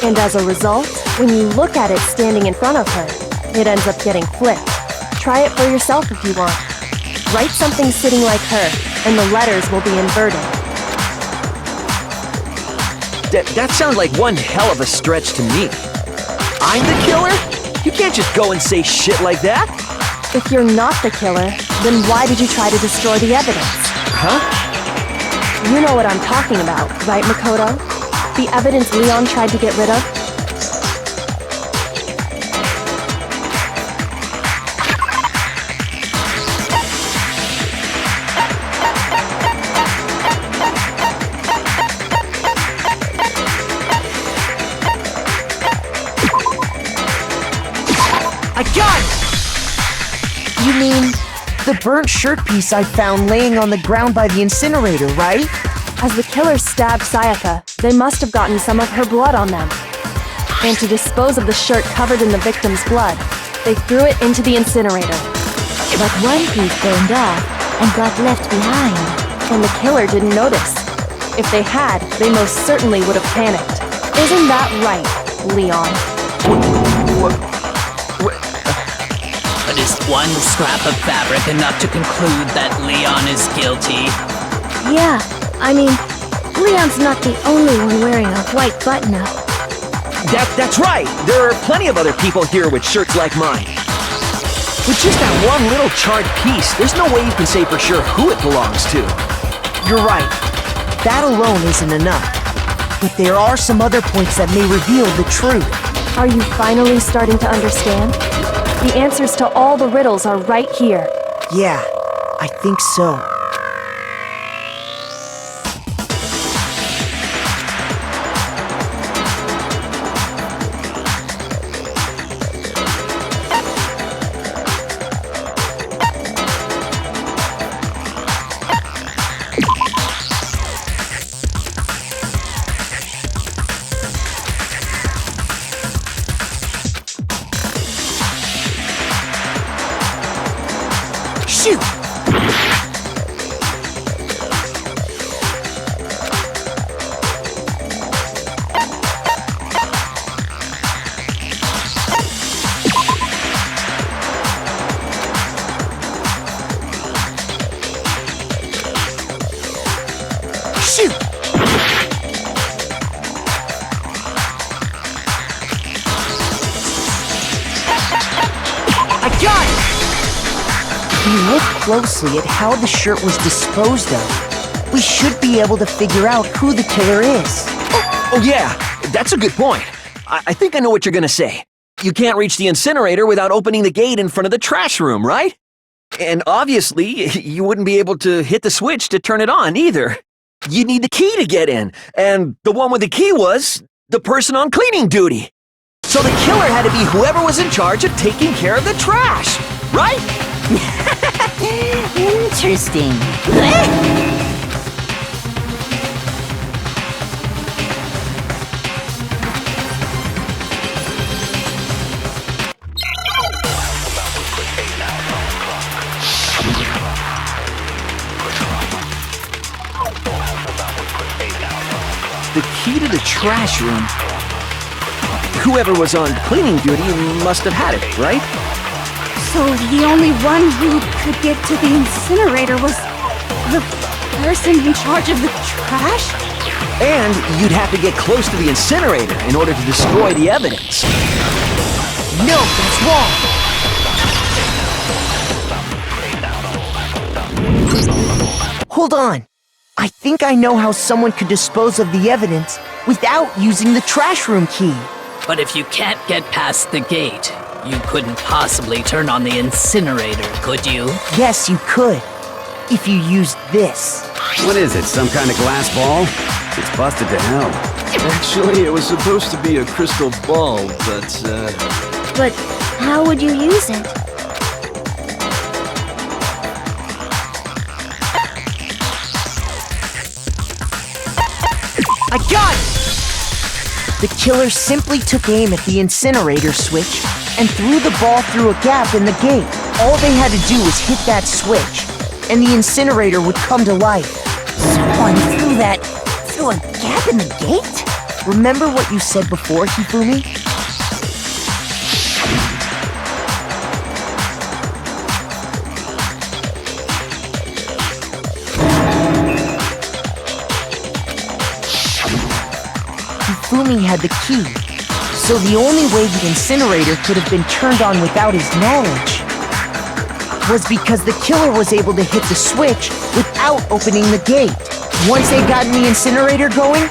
And as a result, when you look at it standing in front of her, it ends up getting flipped. Try it for yourself if you want. Write something sitting like her, and the letters will be inverted.
That sounds like one hell of a stretch to me. I'm the killer? You can't just go and say shit like that.
If you're not the killer, then why did you try to destroy the evidence?
Huh?
You know what I'm talking about, right, Makoto? The evidence Leon tried to get rid of?
I got it! You mean the burnt shirt piece I found laying on the ground by the incinerator, right?
As the killers stabbed Sayaka, they must have gotten some of her blood on them. And to dispose of the shirt covered in the victim's blood, they threw it into the incinerator.
But one piece burned off and got left behind.
And the killer didn't notice. If they had, they most certainly would have panicked. Isn't that right, Leon?
But is one scrap of fabric enough to conclude that Leon is guilty?
Yeah, I mean, Leon's not the only one wearing a white button-up.
That's right! There are plenty of other people here with shirts like mine. With just that one little charred piece, there's no way you can say for sure who it belongs to.
You're right. That alone isn't enough. But there are some other points that may reveal the truth.
Are you finally starting to understand? The answers to all the riddles are right here.
Yeah, I think so. Shoot! Shoot! I got it! If we look closely at how the shirt was disposed of, we should be able to figure out who the killer is.
Oh yeah, that's a good point. I think I know what you're gonna say. You can't reach the incinerator without opening the gate in front of the trash room, right? And obviously, you wouldn't be able to hit the switch to turn it on either. You need the key to get in, and the one with the key was the person on cleaning duty. So the killer had to be whoever was in charge of taking care of the trash, right?
Interesting.
The key to the trash room. Whoever was on cleaning duty must have had it, right?
So the only one who could get to the incinerator was the person in charge of the trash?
And you'd have to get close to the incinerator in order to destroy the evidence.
No, that's wrong! Hold on. I think I know how someone could dispose of the evidence without using the trash room key.
But if you can't get past the gate, you couldn't possibly turn on the incinerator, could you?
Yes, you could. If you used this.
What is it, some kind of glass ball? It's busted to hell.
Actually, it was supposed to be a crystal ball, but
But how would you use it?
I got it! The killer simply took aim at the incinerator switch and threw the ball through a gap in the gate. All they had to do was hit that switch, and the incinerator would come to life.
Someone threw a gap in the gate?
Remember what you said before, Hifumi? Hifumi had the key, so the only way the incinerator could have been turned on without his knowledge was because the killer was able to hit the switch without opening the gate. Once they got the incinerator going,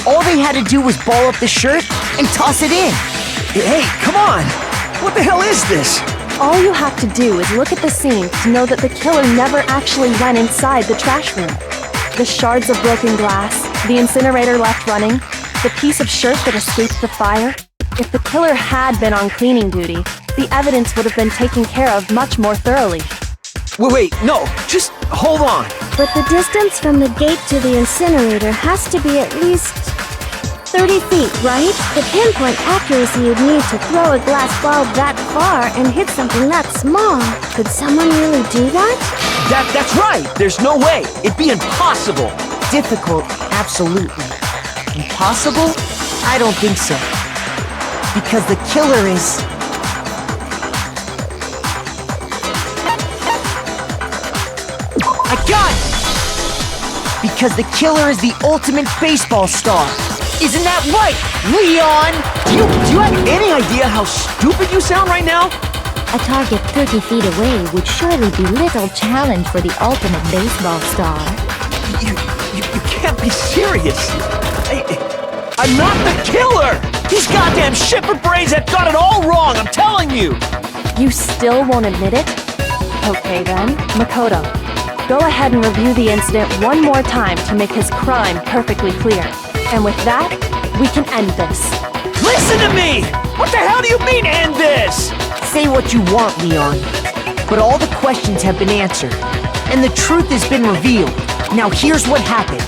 all they had to do was ball up the shirt and toss it in.
Hey, come on! What the hell is this?
All you have to do is look at the scene to know that the killer never actually went inside the trash room. The shards of broken glass, the incinerator left running, the piece of shirt that escaped the fire. If the killer had been on cleaning duty, the evidence would have been taken care of much more thoroughly.
Wait, no, just hold on.
But the distance from the gate to the incinerator has to be at least 30 feet, right? The pinpoint accuracy you'd need to throw a glass bulb that far and hit something that small. Could someone really do that?
That's right! There's no way! It'd be impossible!
Difficult, absolutely. Impossible? I don't think so. Because the killer is... I got it! Because the killer is the ultimate baseball star. Isn't that right, Leon?
Do you have any idea how stupid you sound right now?
A target 30 feet away would surely be little challenge for the ultimate baseball star.
You can't be serious. I'm not the killer! These goddamn shipper brains have got it all wrong, I'm telling you!
You still won't admit it? Okay then, Makoto. Go ahead and review the incident one more time to make his crime perfectly clear. And with that, we can end this.
Listen to me! What the hell do you mean, end this?
Say what you want, Leon. But all the questions have been answered, and the truth has been revealed. Now here's what happened.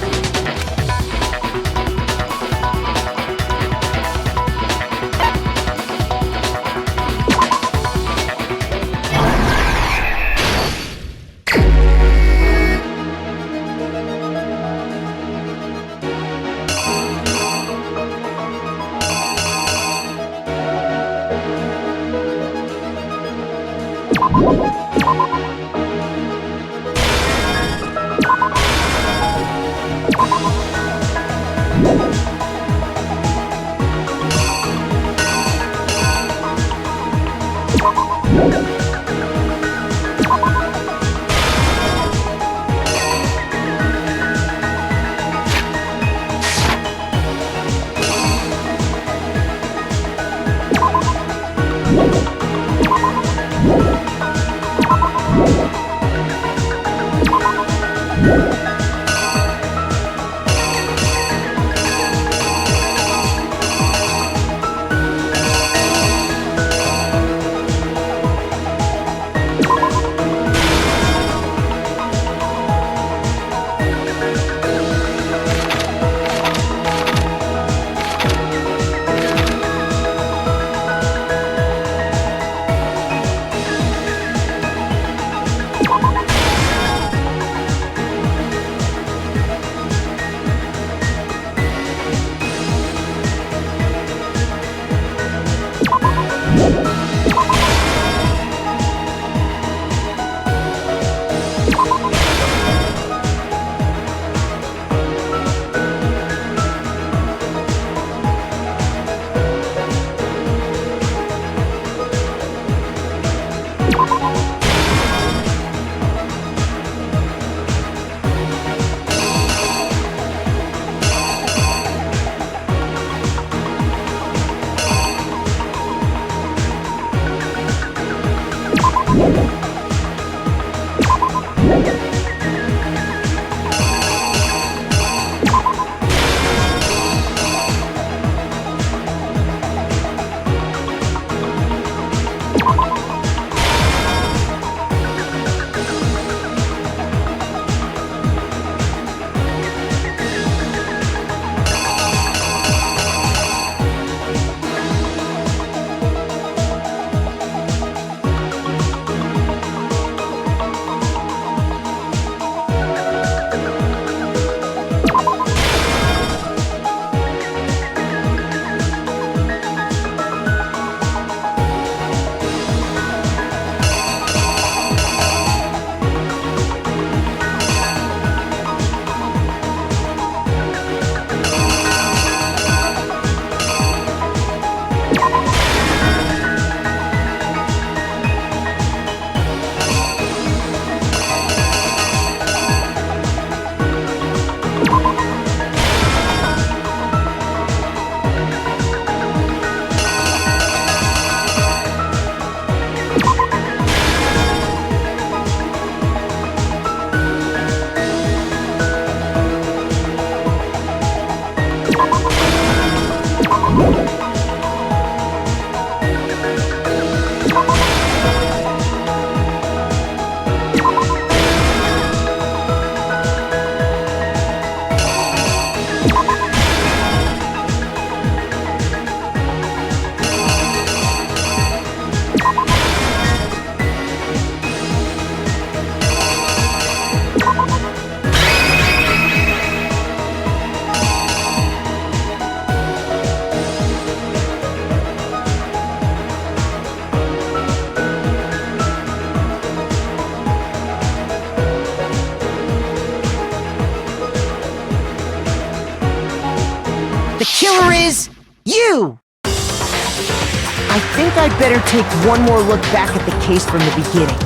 killer is you! I think I'd better take one more look back at the case from the beginning.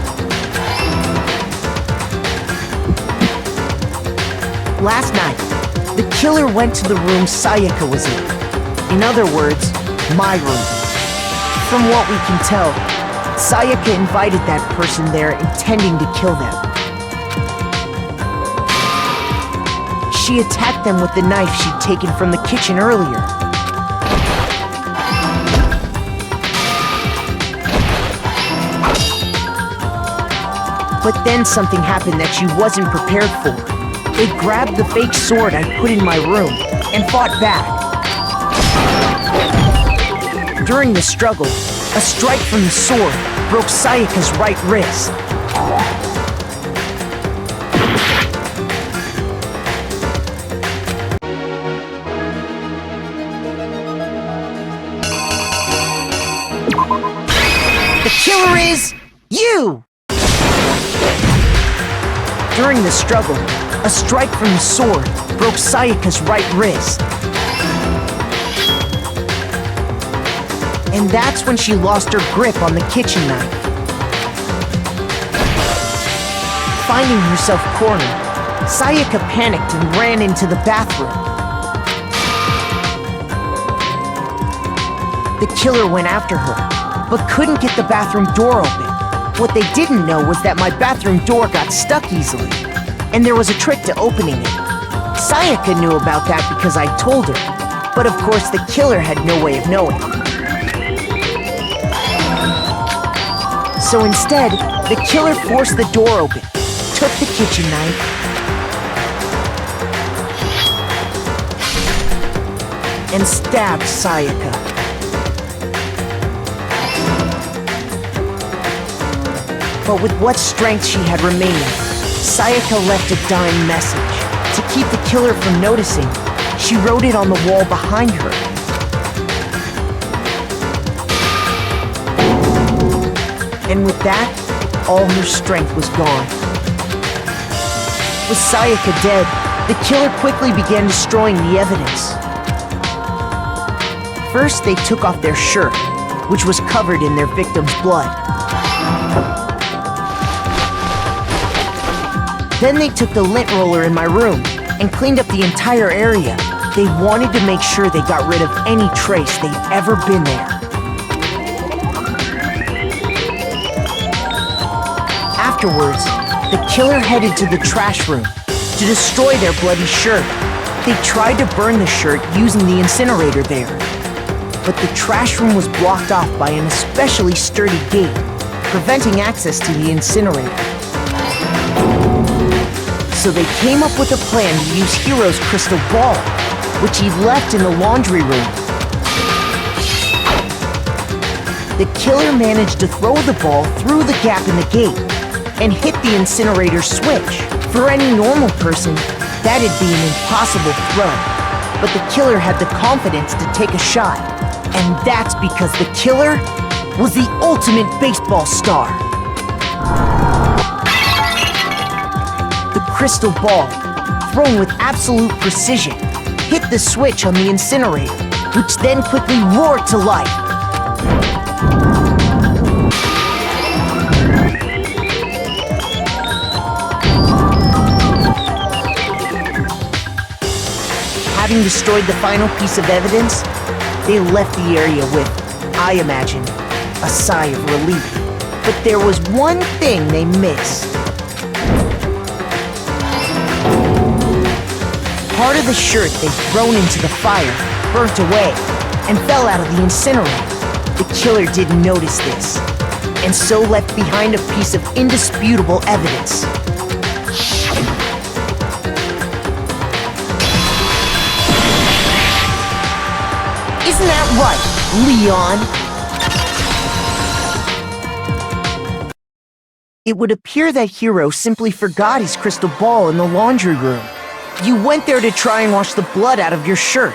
Last night, the killer went to the room Sayaka was in. In other words, my room. From what we can tell, Sayaka invited that person there intending to kill them. She attacked them with the knife she'd taken from the kitchen earlier. But then something happened that she wasn't prepared for. They grabbed the fake sword I put in my room and fought back. During the struggle, a strike from the sword broke Sayaka's right wrist. The killer is you! During the struggle, a strike from the sword broke Sayaka's right wrist. And that's when she lost her grip on the kitchen knife. Finding herself cornered, Sayaka panicked and ran into the bathroom. The killer went after her, but couldn't get the bathroom door open. What they didn't know was that my bathroom door got stuck easily, and there was a trick to opening it. Sayaka knew about that because I told her, but of course the killer had no way of knowing. So instead, the killer forced the door open, took the kitchen knife, and stabbed Sayaka. But with what strength she had remaining, Sayaka left a dying message. To keep the killer from noticing, she wrote it on the wall behind her. And with that, all her strength was gone. With Sayaka dead, the killer quickly began destroying the evidence. First, they took off their shirt, which was covered in their victim's blood. Then they took the lint roller in my room and cleaned up the entire area. They wanted to make sure they got rid of any trace they'd ever been there. Afterwards, the killer headed to the trash room to destroy their bloody shirt. They tried to burn the shirt using the incinerator there, but the trash room was blocked off by an especially sturdy gate, preventing access to the incinerator. So they came up with a plan to use Hiro's crystal ball, which he left in the laundry room. The killer managed to throw the ball through the gap in the gate and hit the incinerator switch. For any normal person, that'd be an impossible throw, but the killer had the confidence to take a shot, and that's because the killer was the ultimate baseball star. The crystal ball, thrown with absolute precision, hit the switch on the incinerator, which then quickly roared to life. Having destroyed the final piece of evidence, they left the area with, I imagine, a sigh of relief. But there was one thing they missed. Part of the shirt they'd thrown into the fire burnt away and fell out of the incinerator. The killer didn't notice this, and so left behind a piece of indisputable evidence. Isn't that right, Leon? It would appear that Hiro simply forgot his crystal ball in the laundry room. You went there to try and wash the blood out of your shirt,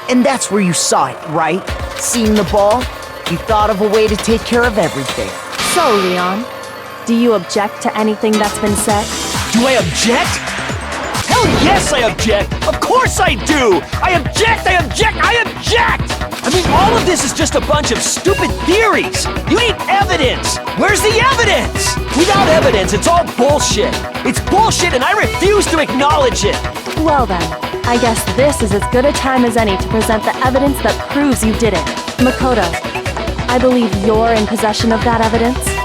and that's where you saw it, right? Seeing the ball, you thought of a way to take care of everything.
So, Leon, do you object to anything that's been said?
Do I object? Hell yes, I object! Of course I do! I object! I object! I object! I mean, all of this is just a bunch of stupid theories! You need evidence! Where's the evidence? Without evidence, it's all bullshit! It's bullshit and I refuse to acknowledge it!
Well then, I guess this is as good a time as any to present the evidence that proves you did it. Makoto, I believe you're in possession of that evidence.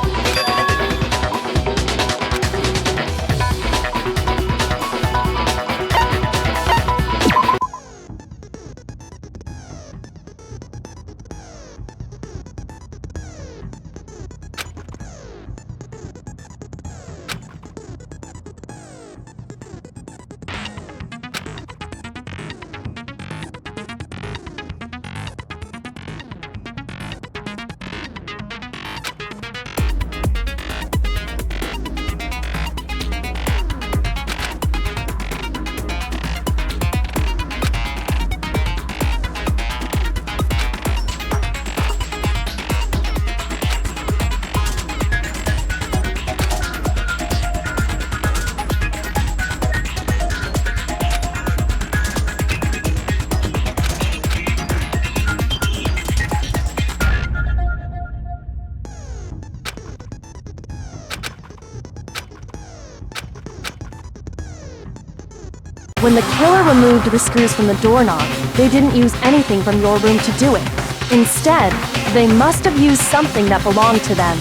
When the killer removed the screws from the doorknob, they didn't use anything from your room to do it. Instead, they must have used something that belonged to them.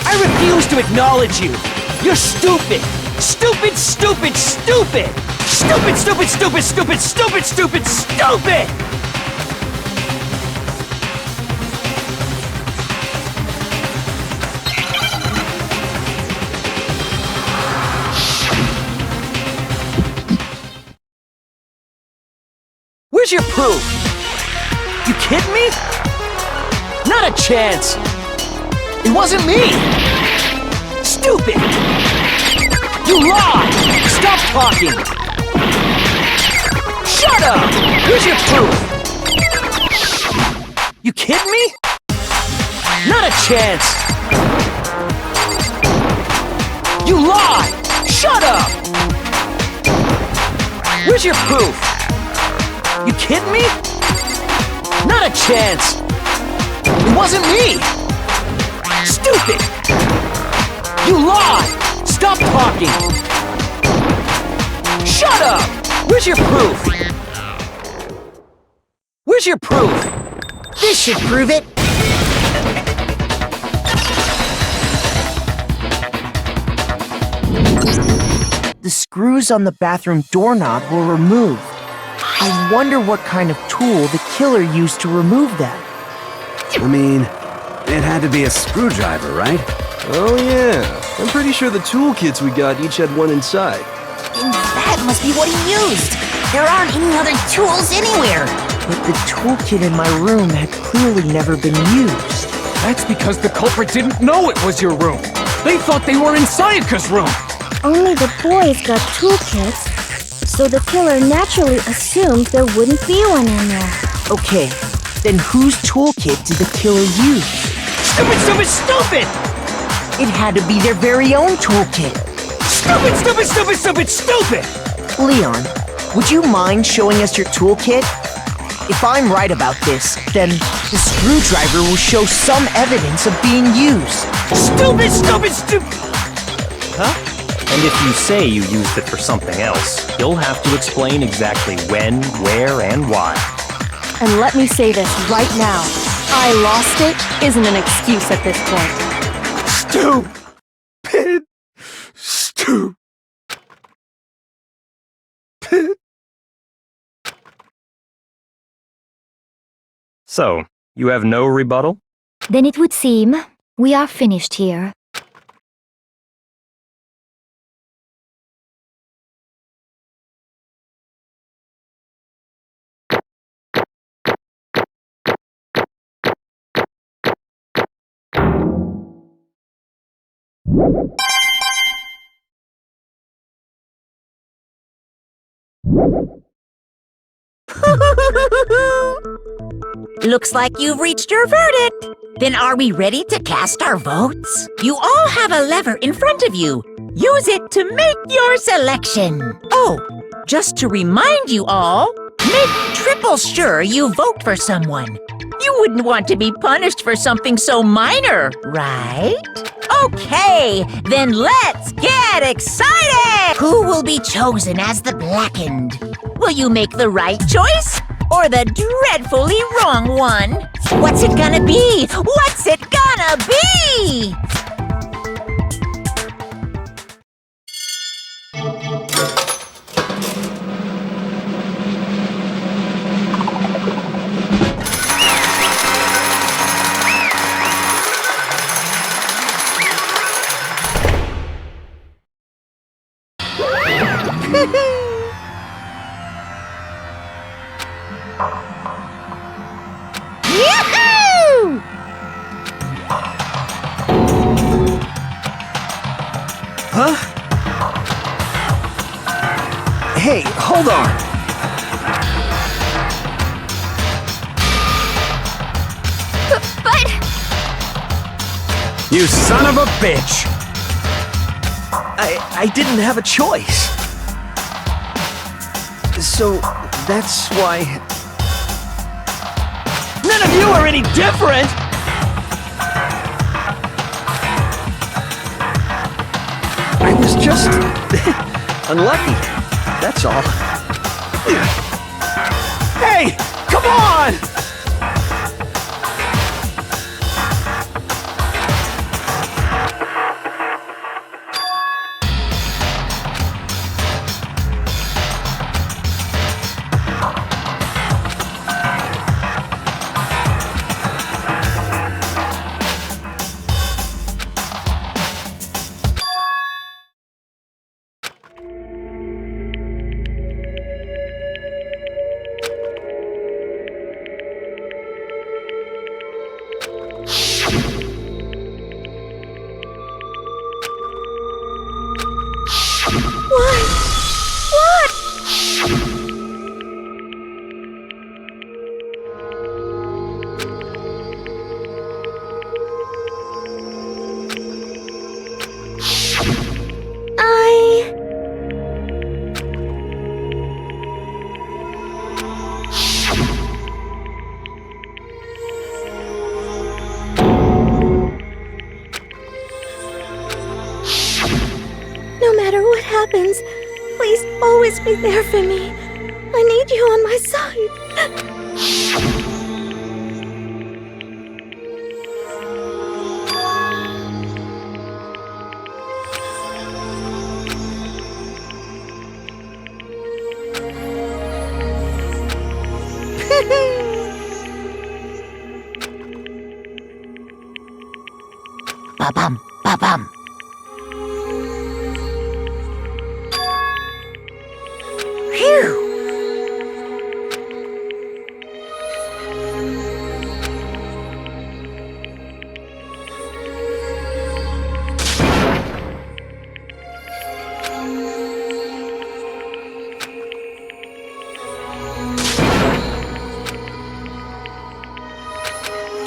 I refuse to acknowledge you! You're stupid! Stupid, stupid, stupid! Stupid, stupid, stupid, stupid, stupid, stupid, stupid! Where's your proof? You kidding me? Not a chance! It wasn't me! Stupid! You lied! Stop talking! Shut up! Where's your proof? You kidding me? Not a chance! You lied! Shut up! Where's your proof? You kidding me? Not a chance! It wasn't me! Stupid! You lied! Stop talking! Shut up! Where's your proof? Where's your proof?
This should prove it. The screws on the bathroom doorknob were removed. I wonder what kind of tool the killer used to remove them.
I mean, it had to be a screwdriver, right?
Oh yeah, I'm pretty sure the toolkits we got each had one inside.
And that must be what he used. There aren't any other tools anywhere.
But the toolkit in my room had clearly never been used.
That's because the culprit didn't know it was your room. They thought they were in Sayaka's room.
Only the boys got toolkits, so the killer naturally assumed there wouldn't be one in there.
Okay, then whose toolkit did the killer use?
Stupid, stupid, stupid!
It had to be their very own toolkit.
Stupid, stupid, stupid, stupid, stupid!
Leon, would you mind showing us your toolkit? If I'm right about this, then the screwdriver will show some evidence of being used.
Stupid, stupid, stupid!
Huh? And if you say you used it for something else, you'll have to explain exactly when, where, and why.
And let me say this right now. I lost it isn't an excuse at this point.
Stupid! Stupid!
So, you have no rebuttal?
Then it would seem we are finished here.
Looks like you've reached your verdict. Then are we ready to cast our votes? You all have a lever in front of you. Use it to make your selection. Oh, just to remind you all, make triple sure you vote for someone. You wouldn't want to be punished for something so minor, right? Okay, then let's get excited! Who will be chosen as the blackened? Will you make the right choice or the dreadfully wrong one? What's it gonna be? What's it gonna be? Yahoo!
Huh? Hey, hold on!
But...
You son of a bitch!
I didn't have a choice. So, that's why...
None of you are any different!
I was just... unlucky. That's all.
Hey, come on!
No matter what happens, please always be there for me. I need you on my side.
Ba-bum, ba-bum. Phew!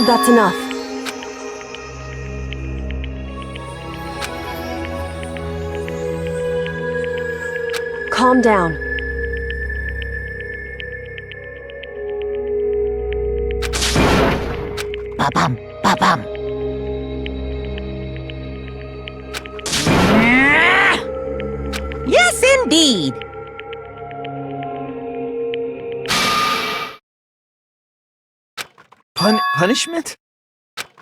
That's enough. Calm down.
Ba-bum, ba-bum. Yes, indeed.
Punishment?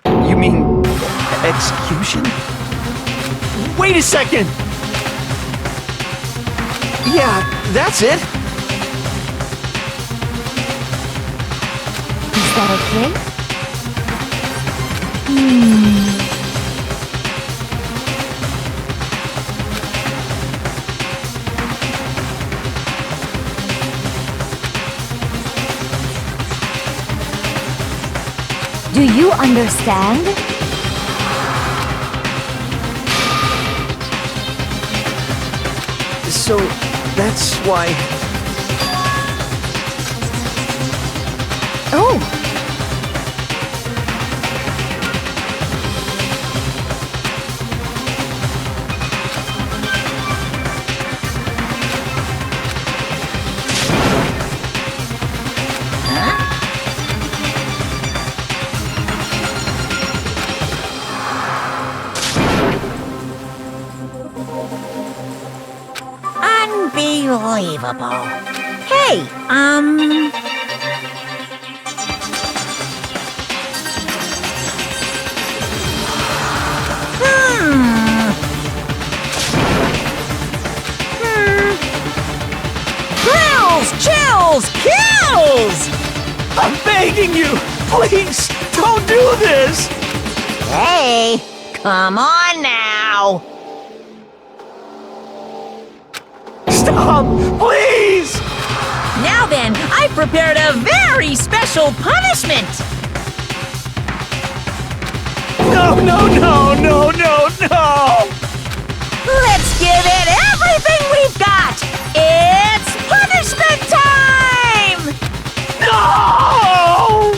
You mean... execution?
Wait a second!
Yeah, that's it.
Is that okay? Do you understand?
So, that's why...
Oh,
Unbelievable. Hey,
Grills, chills, kills!
I'm begging you! Please, don't do this!
Hey, come on now.
Stop! Please!
Now then, I've prepared a very special punishment.
No, no, no, no, no, no!
Let's give it everything we've got. It's punishment time!
No!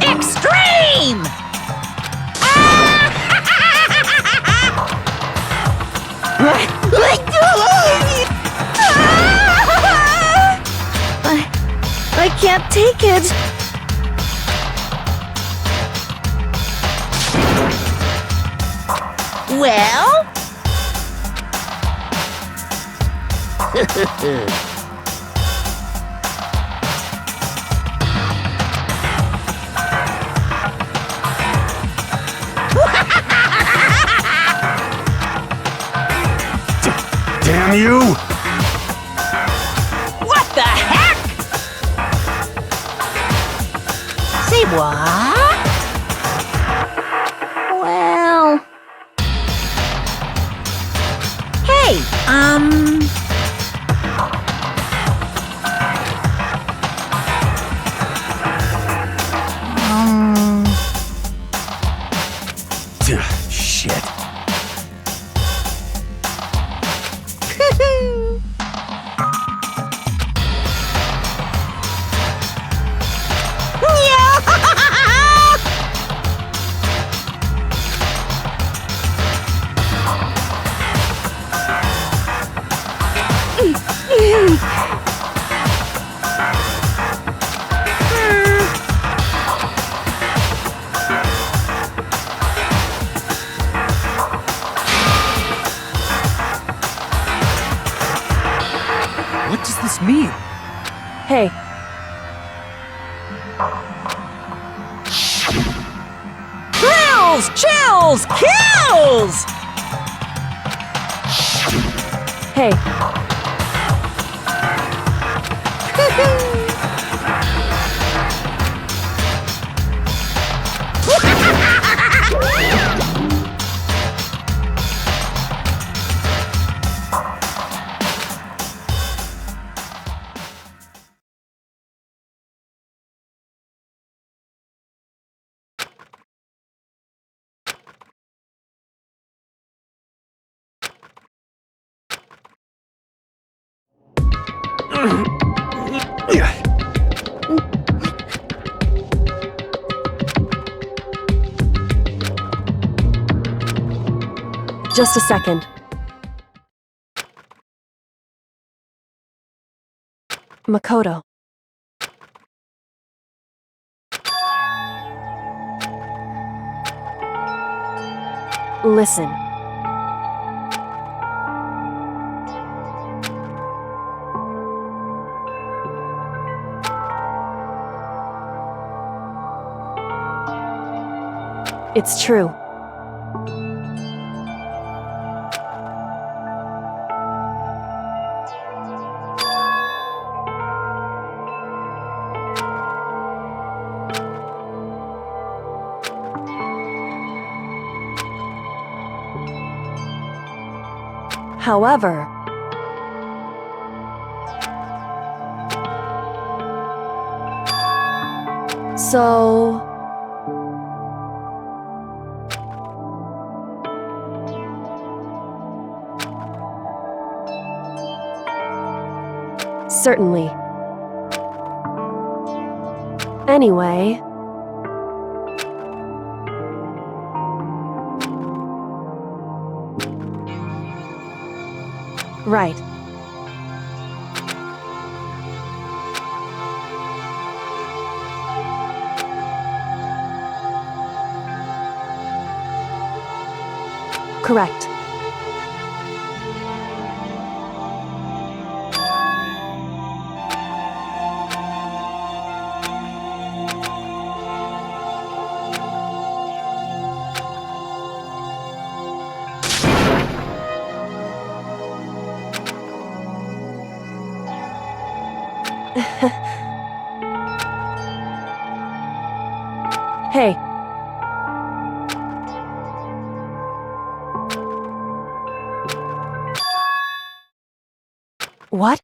Extreme!
I can't take it.
Well?
Damn you!
What the heck?
Say what?
Well,
Hey,
Shit.
What does this mean?
Hey,
Grills, chills, kills!
hey, Just a second. Makoto. Listen. It's true. However, so certainly. Anyway, right. Correct. Hey. What?